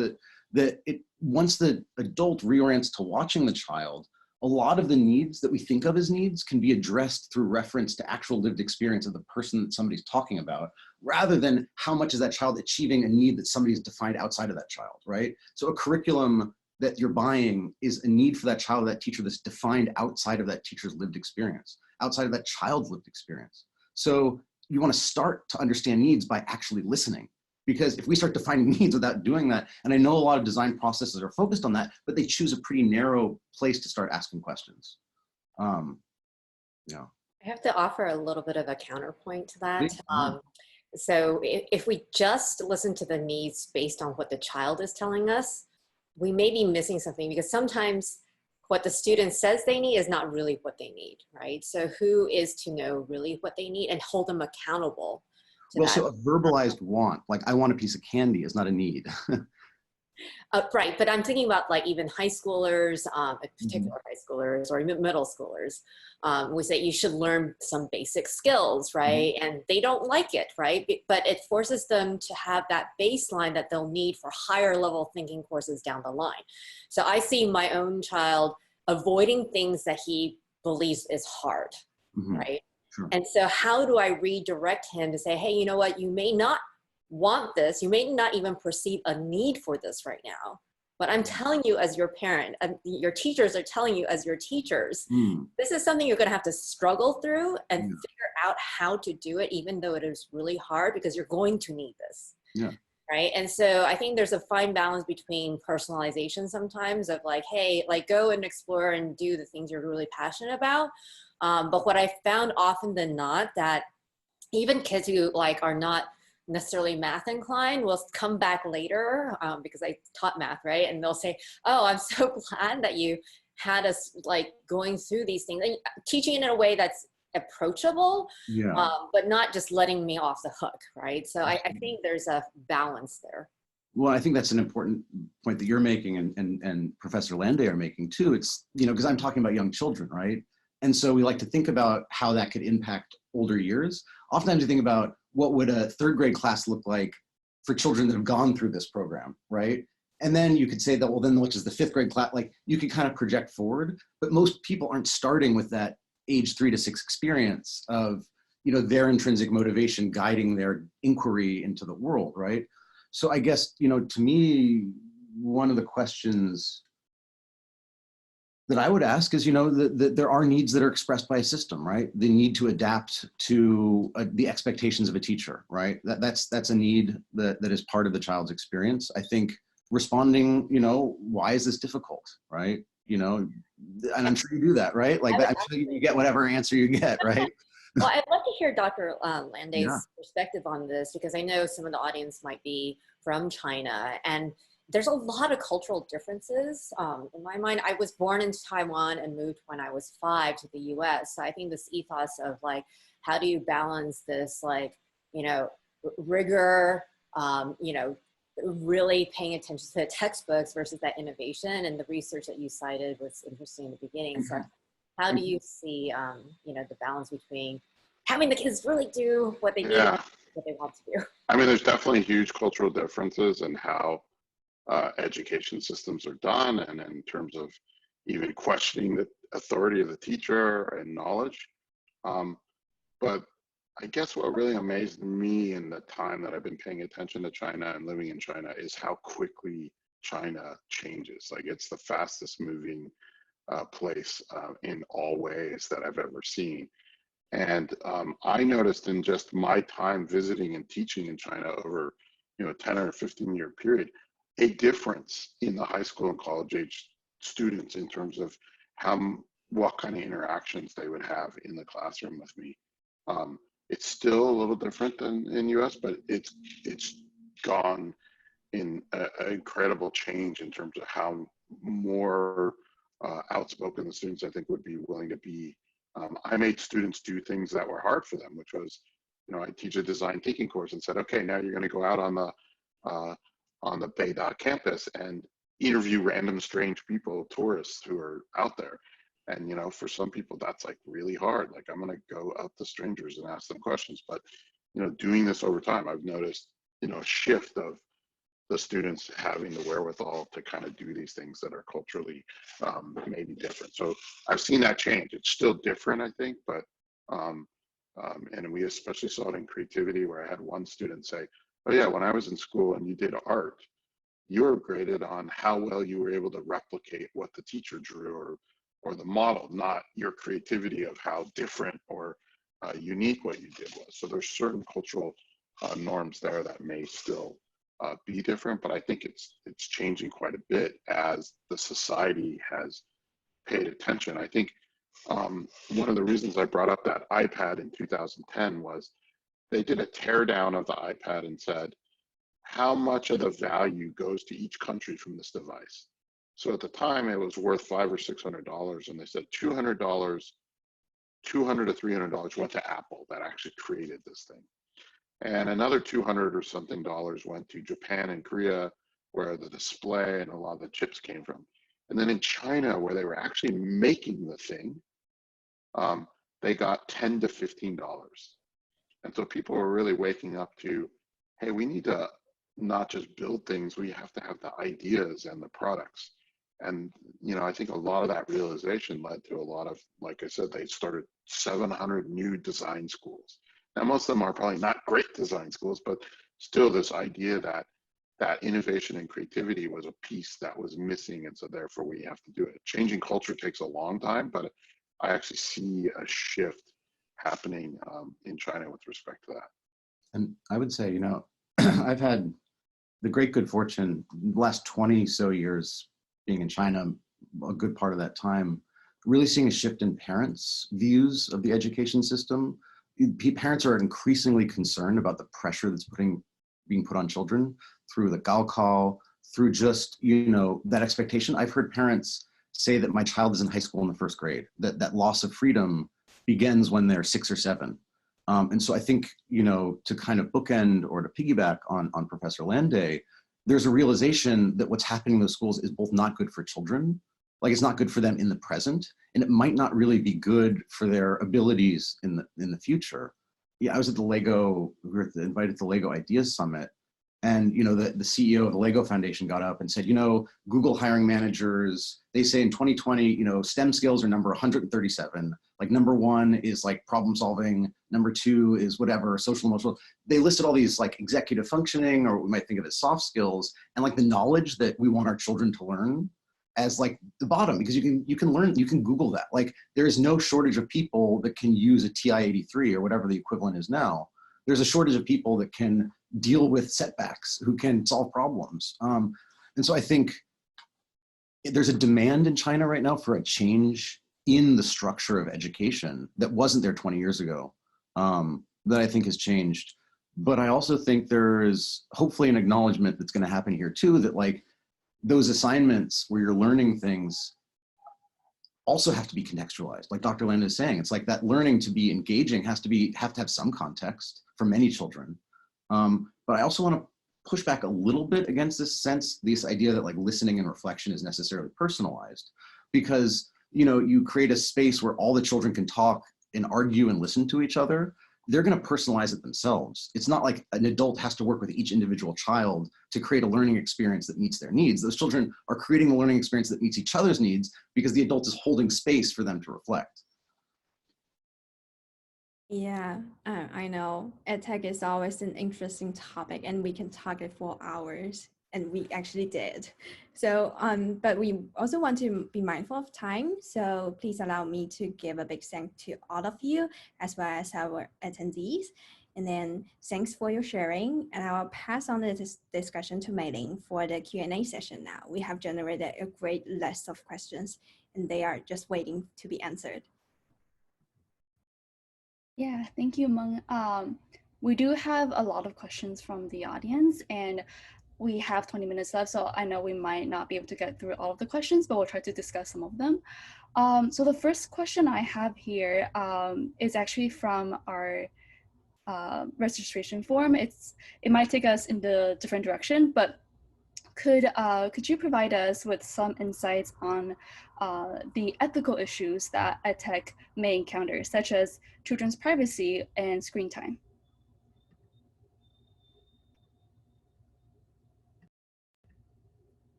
once the adult reorients to watching the child, a lot of the needs that we think of as needs can be addressed through reference to actual lived experience of the person that somebody's talking about, rather than how much is that child achieving a need that somebody's defined outside of that child, right? So a curriculum that you're buying is a need for that child or that teacher that's defined outside of that teacher's lived experience, outside of that child's lived experience. So you want to start to understand needs by actually listening. Because if we start defining needs without doing that, and I know a lot of design processes are focused on that, but they choose a pretty narrow place to start asking questions. Yeah. I have to offer a little bit of a counterpoint to that. Please. So if we just listen to the needs based on what the child is telling us, we may be missing something, because sometimes what the student says they need is not really what they need, right? So who is to know really what they need and hold them accountable? Well, so a verbalized want, like I want a piece of candy, is not a need. Right, but I'm thinking about like even high schoolers, particular high schoolers or even middle schoolers. We say you should learn some basic skills, right? And they don't like it, right? But it forces them to have that baseline that they'll need for higher level thinking courses down the line. So I see my own child avoiding things that he believes is hard, right? Sure. And so how do I redirect him to say, hey, you know what, you may not want this, you may not even perceive a need for this right now, but I'm telling you as your parent, and your teachers are telling you as your teachers, this is something you're going to have to struggle through and figure out how to do it, even though it is really hard, because you're going to need this. Yeah. Right. And so I think there's a fine balance between personalization sometimes of like, hey, like go and explore and do the things you're really passionate about. But what I found often than not, that even kids who like are not necessarily math inclined will come back later because I taught math, right? And they'll say, oh, I'm so glad that you had us like going through these things and teaching it in a way that's approachable, but not just letting me off the hook, right? So I think there's a balance there. Well, I think that's an important point that you're making and Professor Landay are making too. It's, you know, because I'm talking about young children, right? And so we like to think about how that could impact older years. Oftentimes you think about what would a third grade class look like for children that have gone through this program, right? And then you could say that, well, then which is the fifth grade class, like you could kind of project forward, but most people aren't starting with that age 3 to 6 experience of, you know, their intrinsic motivation guiding their inquiry into the world, right? So I guess, you know, to me, one of the questions that I would ask is, you know, that there are needs that are expressed by a system, right? The need to adapt to the expectations of a teacher, right? That's a need that is part of the child's experience. I think responding, you know, why is this difficult, right? You know, and I'm sure you do that, right? Like, I'm sure you get whatever answer you get, right? Well, I'd love to hear Dr. Landay's perspective on this, because I know some of the audience might be from China, and there's a lot of cultural differences. In my mind, I was born in Taiwan and moved when I was 5 to the US. So I think this ethos of like, how do you balance this, like, you know, rigor, you know, really paying attention to the textbooks versus that innovation, and the research that you cited was interesting in the beginning. So how do you see, you know, the balance between having the kids really do what they need and what they want to do? I mean, there's definitely huge cultural differences in how education systems are done, and in terms of even questioning the authority of the teacher and knowledge. But I guess what really amazed me in the time that I've been paying attention to China and living in China is how quickly China changes. Like, it's the fastest moving place in all ways that I've ever seen. And I noticed in just my time visiting and teaching in China over, you know, 10 or 15 year period, a difference in the high school and college age students in terms of what kind of interactions they would have in the classroom with me. It's still a little different than in US, but it's gone in an incredible change in terms of how more outspoken the students, I think, would be willing to be. I made students do things that were hard for them, which was, I teach a design thinking course and said, okay, now you're going to go out on the Bay Dot campus and interview random strange people, tourists who are out there. And, for some people, that's like really hard. Like, I'm going to go up to strangers and ask them questions. But, doing this over time, I've noticed, a shift of the students having the wherewithal to kind of do these things that are culturally maybe different. So I've seen that change. It's still different, I think, but, and we especially saw it in creativity, where I had one student say, oh yeah, when I was in school and you did art, you were graded on how well you were able to replicate what the teacher drew or the model, not your creativity of how different or unique what you did was. So there's certain cultural norms there that may still be different, but I think it's changing quite a bit as the society has paid attention. I think one of the reasons I brought up that iPad in 2010 was they did a teardown of the iPad and said, how much of the value goes to each country from this device? So at the time it was worth $500 or $600, and they said $200 to $300 went to Apple that actually created this thing. And another 200 or something dollars went to Japan and Korea, where the display and a lot of the chips came from. And then in China, where they were actually making the thing, they got $10 to $15. And so people were really waking up to, hey, we need to not just build things, we have to have the ideas and the products. And, I think a lot of that realization led to a lot of, like I said, they started 700 new design schools. Now, most of them are probably not great design schools, but still this idea that innovation and creativity was a piece that was missing. And so therefore we have to do it. Changing culture takes a long time, but I actually see a shift happening in China with respect to that. And I would say, I've had the great good fortune, the last 20 so years being in China, a good part of that time, really seeing a shift in parents' views of the education system. Parents are increasingly concerned about the pressure that's being put on children through the Gaokao, through just, that expectation. I've heard parents say that my child is in high school in the first grade, that loss of freedom begins when they're 6 or 7. And so I think, to kind of bookend or to piggyback on Professor Landay, there's a realization that what's happening in those schools is both not good for children, like it's not good for them in the present, and it might not really be good for their abilities in the future. Yeah, I was at the Lego, we were invited to the Lego Ideas Summit, and the CEO of the Lego Foundation got up and said, Google hiring managers, they say in 2020, STEM skills are number 137. Like number 1 is like problem solving, number 2 is whatever, social emotional. They listed all these like executive functioning, or what we might think of as soft skills, and like the knowledge that we want our children to learn as like the bottom, because you can learn, you can Google that. Like there's no shortage of people that can use a TI-83 or whatever the equivalent is now. There's a shortage of people that can deal with setbacks, who can solve problems. And so I think there's a demand in China right now for a change in the structure of education that wasn't there 20 years ago, that I think has changed. But I also think there is hopefully an acknowledgement that's going to happen here too, that like those assignments where you're learning things also have to be contextualized. Like Dr. Landay is saying, it's like that learning to be engaging have to have some context for many children. But I also want to push back a little bit against this idea that like listening and reflection is necessarily personalized, because you create a space where all the children can talk and argue and listen to each other. They're going to personalize it themselves. It's not like an adult has to work with each individual child to create a learning experience that meets their needs. Those children are creating the learning experience that meets each other's needs because the adult is holding space for them to reflect. Yeah, I know. EdTech is always an interesting topic, and we can talk it for hours, and we actually did. So, but we also want to be mindful of time. So please allow me to give a big thank to all of you, as well as our attendees. And then thanks for your sharing. And I will pass on this discussion to Mei Ling for the Q&A session now. We have generated a great list of questions, and they are just waiting to be answered. Yeah, thank you, Meng. We do have a lot of questions from the audience, and we have 20 minutes left, so I know we might not be able to get through all of the questions, but we'll try to discuss some of them. So the first question I have here is actually from our registration form. It might take us in the different direction, but could you provide us with some insights on the ethical issues that EdTech may encounter, such as children's privacy and screen time?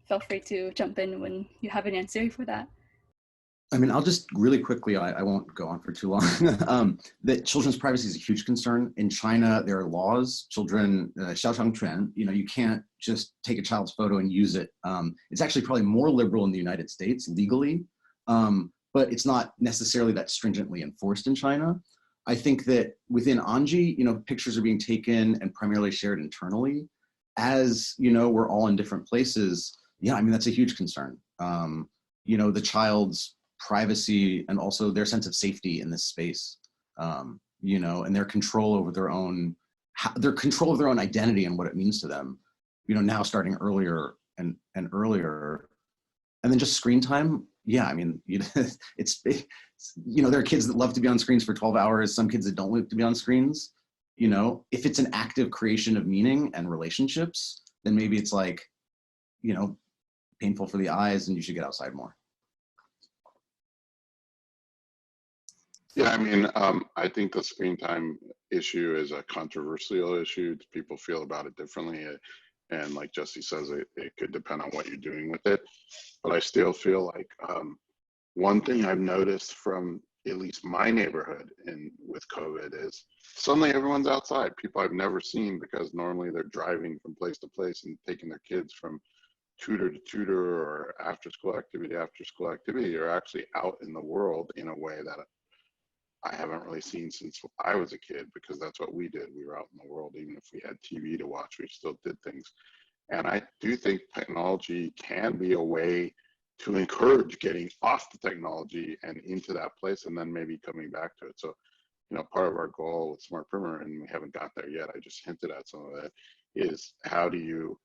Feel free to jump in when you have an answer for that. I mean, I'll just really quickly, I won't go on for too long, that children's privacy is a huge concern. In China, there are laws, children, 肖像权, you can't just take a child's photo and use it. It's actually probably more liberal in the United States legally, but it's not necessarily that stringently enforced in China. I think that within Anji, pictures are being taken and primarily shared internally. As we're all in different places. Yeah, I mean, that's a huge concern. The child's privacy and also their sense of safety in this space, and their control over their own identity and what it means to them, now starting earlier and earlier. And then just screen time. Yeah, I mean, there are kids that love to be on screens for 12 hours, some kids that don't like to be on screens. If it's an active creation of meaning and relationships, then maybe it's like, painful for the eyes and you should get outside more. Yeah, I mean, I think the screen time issue is a controversial issue. People feel about it differently. And like Jesse says, it could depend on what you're doing with it. But I still feel like one thing I've noticed from at least my neighborhood with COVID is suddenly everyone's outside. People I've never seen, because normally they're driving from place to place and taking their kids from tutor to tutor or after school activity, are actually out in the world in a way that I haven't really seen since I was a kid, because that's what we did. We were out in the world. Even if we had TV to watch, we still did things. And I do think technology can be a way to encourage getting off the technology and into that place, and then maybe coming back to it. So, part of our goal with Smart Primer, and we haven't got there yet, I just hinted at some of it, is how do you,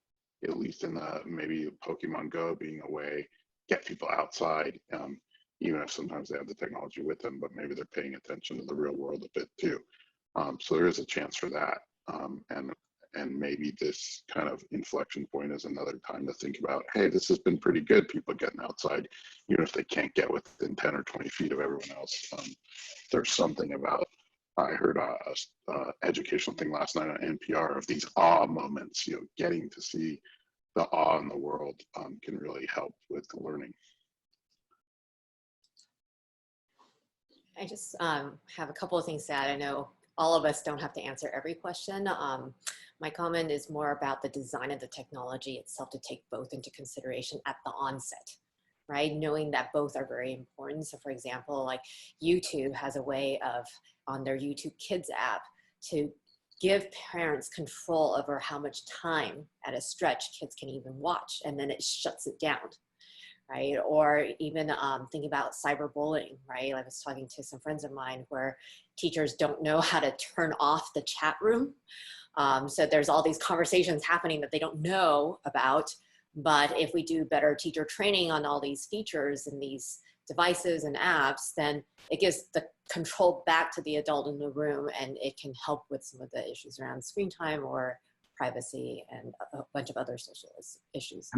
at least in the maybe Pokemon Go being a way, get people outside, even if sometimes they have the technology with them, but maybe they're paying attention to the real world a bit too. So there is a chance for that. And maybe this kind of inflection point is another time to think about, hey, this has been pretty good, people getting outside, even if they can't get within 10 or 20 feet of everyone else. There's something about, I heard a educational thing last night on NPR of these awe moments, getting to see the awe in the world can really help with the learning. I just have a couple of things to add. I know all of us don't have to answer every question. My comment is more about the design of the technology itself, to take both into consideration at the onset, right? Knowing that both are very important. So for example, like YouTube has a way of, on their YouTube Kids app, to give parents control over how much time at a stretch kids can even watch, and then it shuts it down. Right? Or even thinking about cyberbullying, right? I was talking to some friends of mine where teachers don't know how to turn off the chat room. So there's all these conversations happening that they don't know about. But if we do better teacher training on all these features and these devices and apps, then it gives the control back to the adult in the room, and it can help with some of the issues around screen time or privacy and a bunch of other social issues.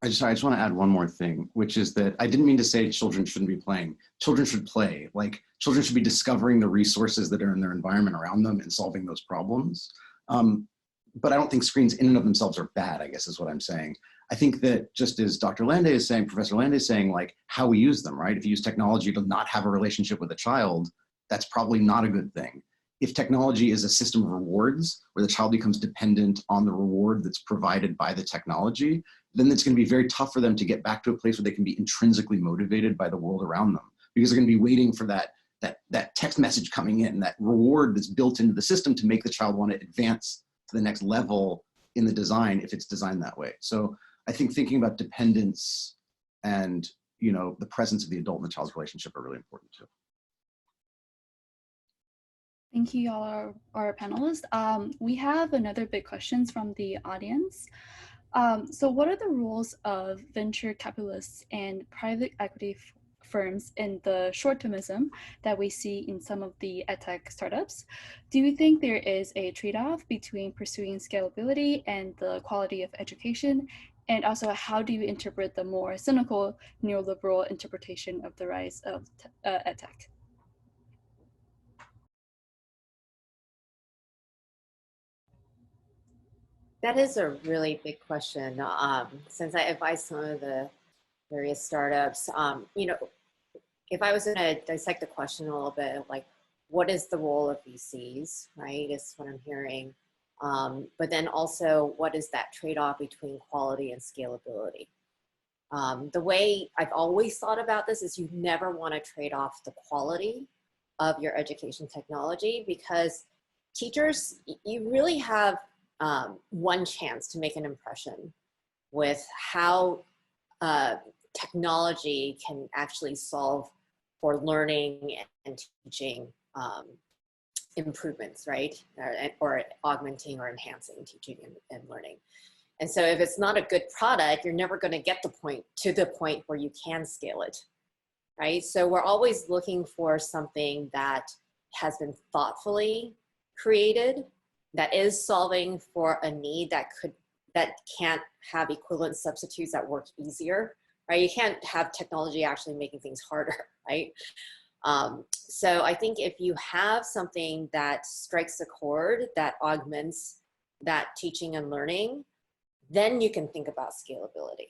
I just want to add one more thing, which is that I didn't mean to say children shouldn't be playing. Children should play. Like, children should be discovering the resources that are in their environment around them and solving those problems. But I don't think screens in and of themselves are bad, I guess is what I'm saying. I think that just as Dr. Landay is saying, Professor Landay is saying, like, how we use them, right? If you use technology to not have a relationship with a child, that's probably not a good thing. If technology is a system of rewards where the child becomes dependent on the reward that's provided by the technology, then it's going to be very tough for them to get back to a place where they can be intrinsically motivated by the world around them, because they're going to be waiting for that text message coming in, that reward that's built into the system to make the child want to advance to the next level in the design if it's designed that way. So I think thinking about dependence and you know, the presence of the adult and the child's relationship are really important too. Thank you, all our panelists. We have another big questions from the audience. So what are the roles of venture capitalists and private equity firms in the short-termism that we see in some of the EdTech startups? Do you think there is a trade-off between pursuing scalability and the quality of education? And also, how do you interpret the more cynical neoliberal interpretation of the rise of EdTech? That is a really big question. Since I advise some of the various startups, you know, if I was going to dissect the question a little bit, like, what is the role of VCs, right, is what I'm hearing. But then also, what is that trade-off between quality and scalability? The way I've always thought about this is you never want to trade off the quality of your education technology, because teachers, you really have one chance to make an impression with how technology can actually solve for learning and teaching improvements, right? Or augmenting or enhancing teaching and learning. And so if it's not a good product, you're never going to get to the point where you can scale it, right? So we're always looking for something that has been thoughtfully created, that is solving for a need that can't have equivalent substitutes that work easier, right? You can't have technology actually making things harder, right? So I think if you have something that strikes a chord, that augments that teaching and learning, then you can think about scalability.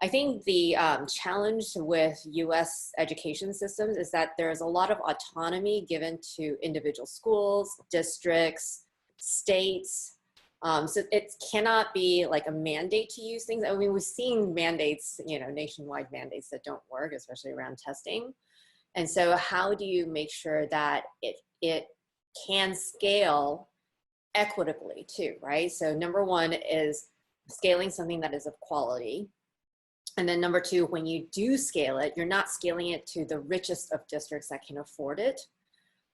I think the challenge with US education systems is that there's a lot of autonomy given to individual schools, districts, states. So it cannot be like a mandate to use things. I mean, we've seen mandates, you know, nationwide mandates that don't work, especially around testing. And so how do you make sure that it can scale equitably too, right? So number one is scaling something that is of quality. And then number two, when you do scale it, you're not scaling it to the richest of districts that can afford it,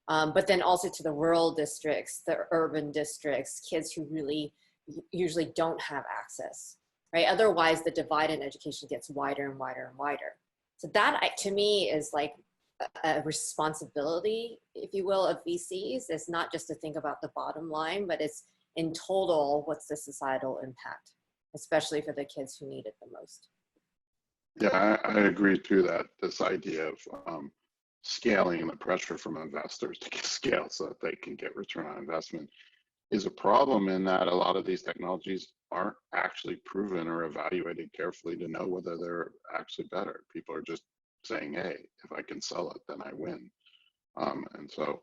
but then also to the rural districts, the urban districts, kids who really usually don't have access, right? Otherwise, the divide in education gets wider and wider and wider. So that, to me, is like a responsibility, if you will, of VCs. It's not just to think about the bottom line, but it's in total, what's the societal impact, especially for the kids who need it the most. Yeah, I agree too, that this idea of scaling and the pressure from investors to get scale so that they can get return on investment is a problem, in that a lot of these technologies aren't actually proven or evaluated carefully to know whether they're actually better. People are just saying, hey, if I can sell it, then I win. And so,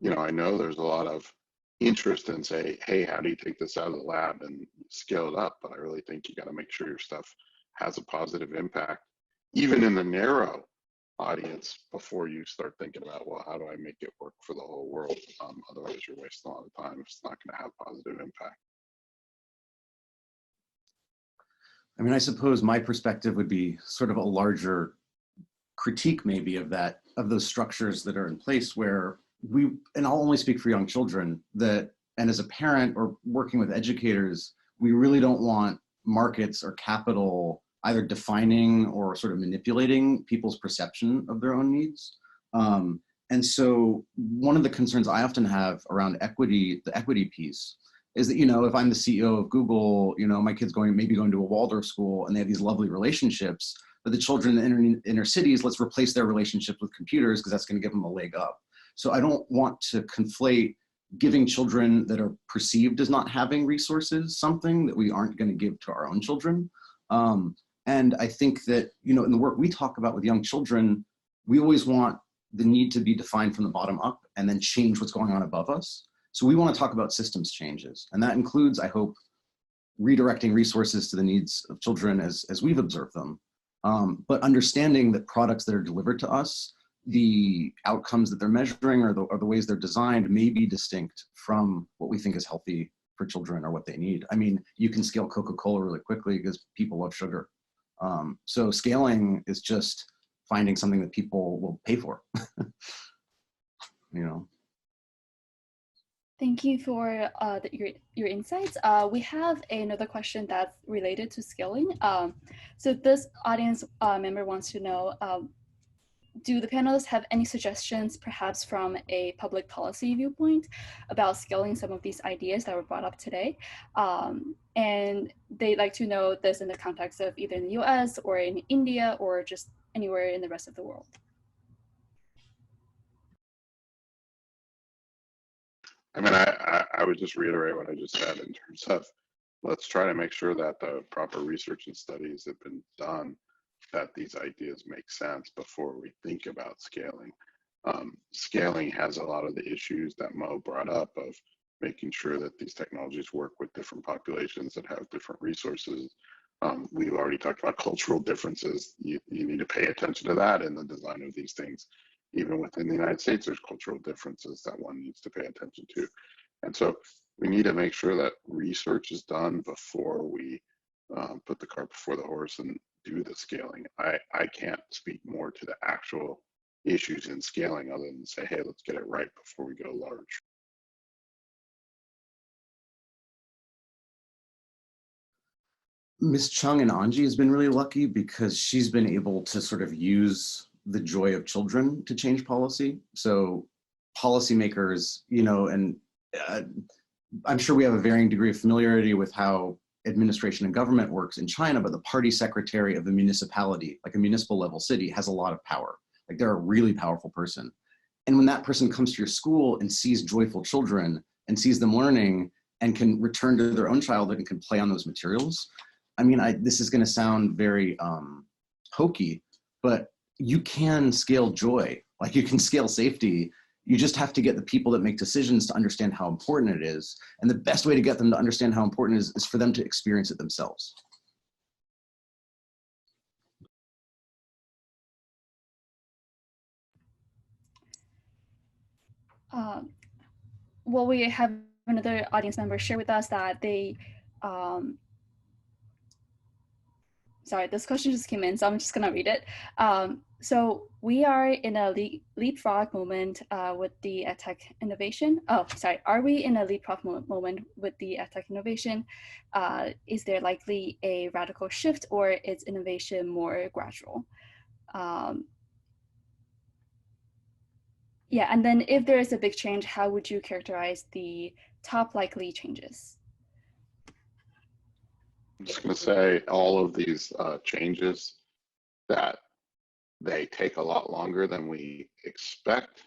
you know, I know there's a lot of interest in say, hey, how do you take this out of the lab and scale it up? But I really think you got to make sure your stuff has a positive impact, even in the narrow audience, before you start thinking about, well, how do I make it work for the whole world? Otherwise, you're wasting a lot of time if it's not going to have positive impact. I mean, I suppose my perspective would be sort of a larger critique maybe of that, of those structures that are in place where we, and I'll only speak for young children, that, and as a parent or working with educators, we really don't want markets or capital either defining or sort of manipulating people's perception of their own needs. And so one of the concerns I often have around equity, the equity piece, is that, you know, if I'm the CEO of Google, you know, my kid's maybe going to a Waldorf school and they have these lovely relationships, but the children in the inner cities, let's replace their relationships with computers because that's going to give them a leg up. So I don't want to conflate giving children that are perceived as not having resources something that we aren't going to give to our own children. And I think that, you know, in the work we talk about with young children, we always want the need to be defined from the bottom up and then change what's going on above us. So we want to talk about systems changes. And that includes, I hope, redirecting resources to the needs of children as we've observed them. But understanding that products that are delivered to us, the outcomes that they're measuring or the ways they're designed may be distinct from what we think is healthy for children or what they need. I mean, you can scale Coca-Cola really quickly because people love sugar. So scaling is just finding something that people will pay for, you know. Thank you for your insights. We have another question that's related to scaling. So this audience member wants to know, do the panelists have any suggestions, perhaps from a public policy viewpoint, about scaling some of these ideas that were brought up today? And they'd like to know this in the context of either in the US or in India or just anywhere in the rest of the world. I mean, I would just reiterate what I just said in terms of, let's try to make sure that the proper research and studies have been done, that these ideas make sense before we think about scaling. Scaling has a lot of the issues that Mo brought up of making sure that these technologies work with different populations that have different resources. We've already talked about cultural differences. You need to pay attention to that in the design of these things. Even within the United States, there's cultural differences that one needs to pay attention to. And so we need to make sure that research is done before we put the cart before the horse and do the scaling. I can't speak more to the actual issues in scaling other than say, hey, let's get it right before we go large. Ms. Chung and Anji has been really lucky because she's been able to sort of use the joy of children to change policy. So policymakers, you know, and I'm sure we have a varying degree of familiarity with how administration and government works in China, but the party secretary of the municipality, like a municipal level city, has a lot of power. Like they're a really powerful person. And when that person comes to your school and sees joyful children and sees them learning and can return to their own childhood and can play on those materials, I mean, this is going to sound very hokey, but you can scale joy, like you can scale safety. You just have to get the people that make decisions to understand how important it is. And the best way to get them to understand how important it is for them to experience it themselves. Well, we have another audience member share with us that they, sorry, this question just came in, so I'm just gonna read it. So we are in a leapfrog moment with the EdTech innovation. Oh, sorry, are we in a leapfrog moment with the EdTech innovation? Is there likely a radical shift, or is innovation more gradual? Yeah, and then if there is a big change, how would you characterize the top likely changes? I'm just going to say all of these changes that they take a lot longer than we expect,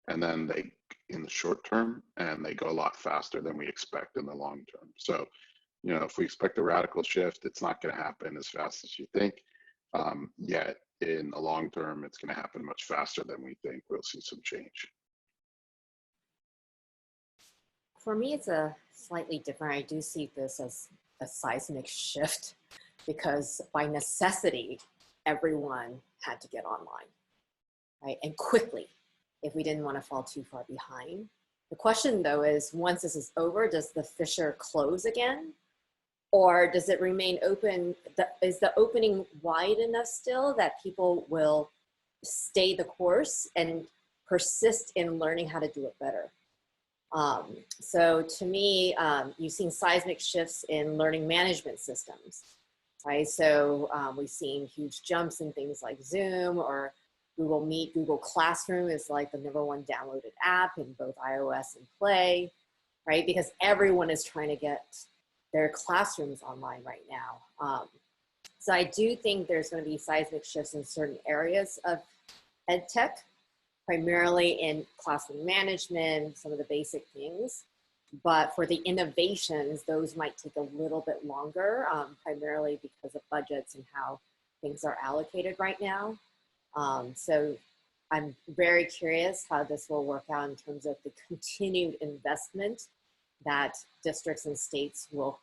and then they in the short term, and they go a lot faster than we expect in the long term. So, you know, if we expect a radical shift, it's not going to happen as fast as you think. Yet in the long term, it's going to happen much faster than we think. We'll see some change. For me, it's a slightly different. I do see this as a seismic shift because by necessity, everyone had to get online, right? And quickly, if we didn't want to fall too far behind. The question though is, once this is over, does the fissure close again? Or does it remain open? Is the opening wide enough still that people will stay the course and persist in learning how to do it better? So to me, you've seen seismic shifts in learning management systems, right? So we've seen huge jumps in things like Zoom or Google Meet. Google Classroom is like the #1 downloaded app in both iOS and Play, right? Because everyone is trying to get their classrooms online right now. So I do think there's going to be seismic shifts in certain areas of EdTech, primarily in classroom management, some of the basic things. But for the innovations, those might take a little bit longer, primarily because of budgets and how things are allocated right now. So I'm very curious how this will work out in terms of the continued investment that districts and states will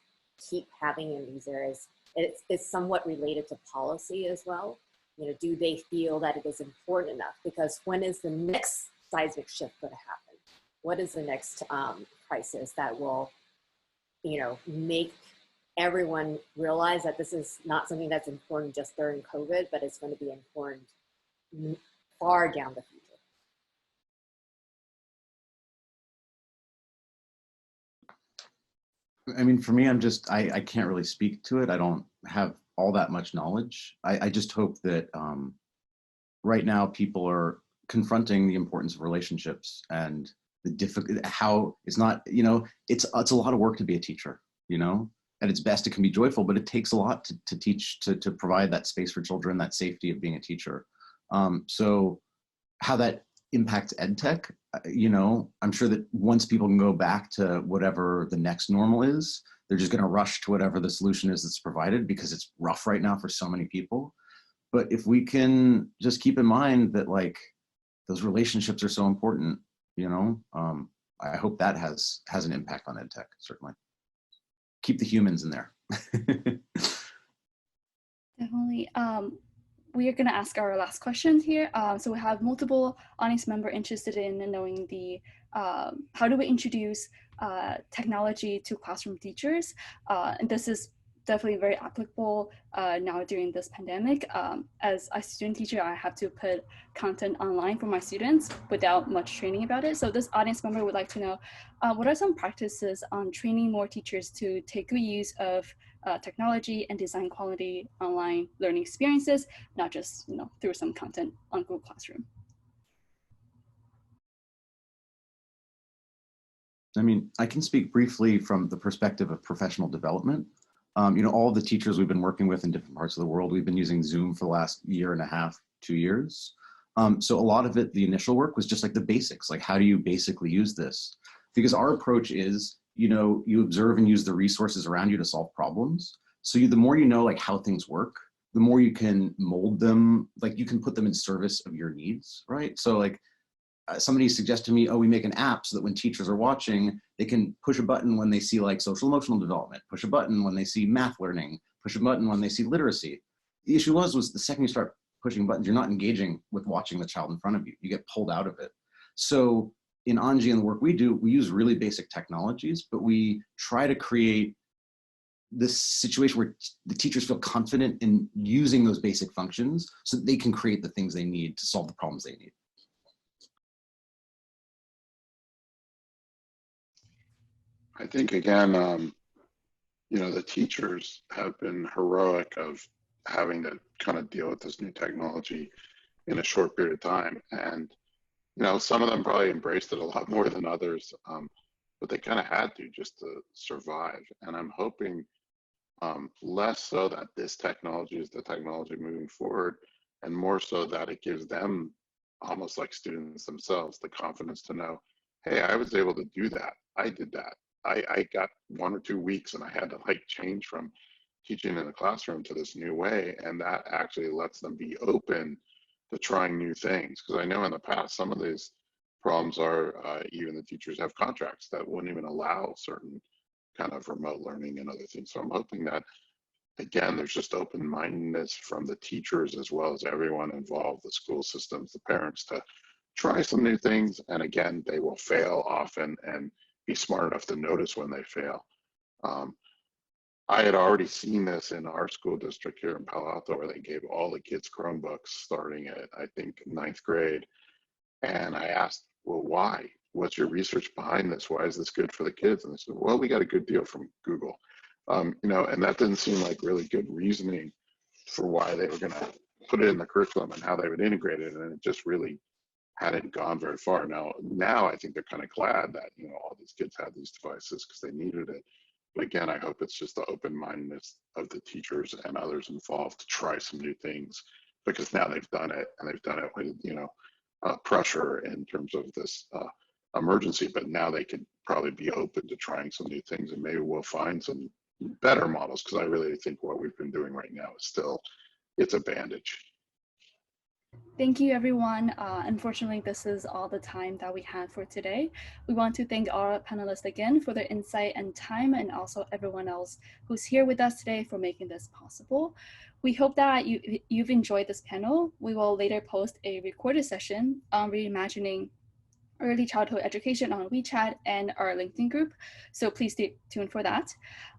keep having in these areas. It's somewhat related to policy as well. You know, do they feel that it is important enough? Because when is the next seismic shift going to happen? What is the next crisis that will, you know, make everyone realize that this is not something that's important just during COVID, but it's going to be important far down the future. I mean, for me, I can't really speak to it. I don't have all that much knowledge. I just hope that right now people are confronting the importance of relationships and how it's not, it's a lot of work to be a teacher, at its best, it can be joyful, but it takes a lot to teach, to provide that space for children, that safety of being a teacher. So how that impacts EdTech, I'm sure that once people can go back to whatever the next normal is, they're just going to rush to whatever the solution is that's provided, because it's rough right now for so many people. But if we can just keep in mind that those relationships are so important, I hope that has an impact on EdTech, certainly. Keep the humans in there. Definitely. We are going to ask our last question here. So we have multiple audience members interested in knowing how do we introduce technology to classroom teachers? And this is definitely very applicable now during this pandemic. As a student teacher, I have to put content online for my students without much training about it. So this audience member would like to know, what are some practices on training more teachers to take good use of technology and design quality online learning experiences, not just through some content on Google Classroom? I mean, I can speak briefly from the perspective of professional development. All the teachers we've been working with in different parts of the world, we've been using Zoom for the last year and a half, 2 years. So a lot of it, the initial work was just the basics, how do you basically use this? Because our approach is, you observe and use the resources around you to solve problems. So the more you know how things work, the more you can mold them, you can put them in service of your needs, right? So somebody suggested to me, we make an app so that when teachers are watching, they can push a button when they see social emotional development, push a button when they see math learning, push a button when they see literacy. The issue was the second you start pushing buttons, you're not engaging with watching the child in front of you. You get pulled out of it. So in Anji and the work we do, we use really basic technologies, but we try to create this situation where the teachers feel confident in using those basic functions so that they can create the things they need to solve the problems they need. I think, again, the teachers have been heroic of having to kind of deal with this new technology in a short period of time. And, some of them probably embraced it a lot more than others, but they kind of had to just to survive. And I'm hoping less so that this technology is the technology moving forward, and more so that it gives them, almost like students themselves, the confidence to know, hey, I was able to do that. I did that. I got 1 or 2 weeks and I had to change from teaching in the classroom to this new way. And that actually lets them be open to trying new things. Because I know in the past, some of these problems are even the teachers have contracts that wouldn't even allow certain kind of remote learning and other things. So I'm hoping that, again, there's just open-mindedness from the teachers as well as everyone involved, the school systems, the parents, to try some new things. And again, they will fail often and be smart enough to notice when they fail. I had already seen this in our school district here in Palo Alto, where they gave all the kids Chromebooks starting at, I think, 9th grade. And I asked, well, why? What's your research behind this? Why is this good for the kids? And they said, well, we got a good deal from Google. And that didn't seem like really good reasoning for why they were going to put it in the curriculum and how they would integrate it. And it just really hadn't gone very far. Now I think they're kind of glad that, all these kids had these devices because they needed it. But again, I hope it's just the open-mindedness of the teachers and others involved to try some new things, because now they've done it, and they've done it with, pressure in terms of this emergency, but now they could probably be open to trying some new things, and maybe we'll find some better models, because I really think what we've been doing right now is still, it's a bandage. Thank you, everyone. Unfortunately, this is all the time that we had for today. We want to thank our panelists again for their insight and time, and also everyone else who's here with us today for making this possible. We hope that you've enjoyed this panel. We will later post a recorded session on reimagining early childhood education on WeChat and our LinkedIn group, so please stay tuned for that.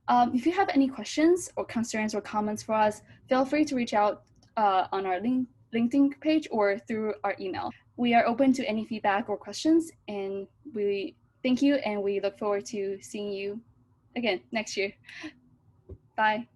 If you have any questions or concerns or comments for us, feel free to reach out on our LinkedIn page or through our email. We are open to any feedback or questions, and we thank you, and we look forward to seeing you again next year. Bye.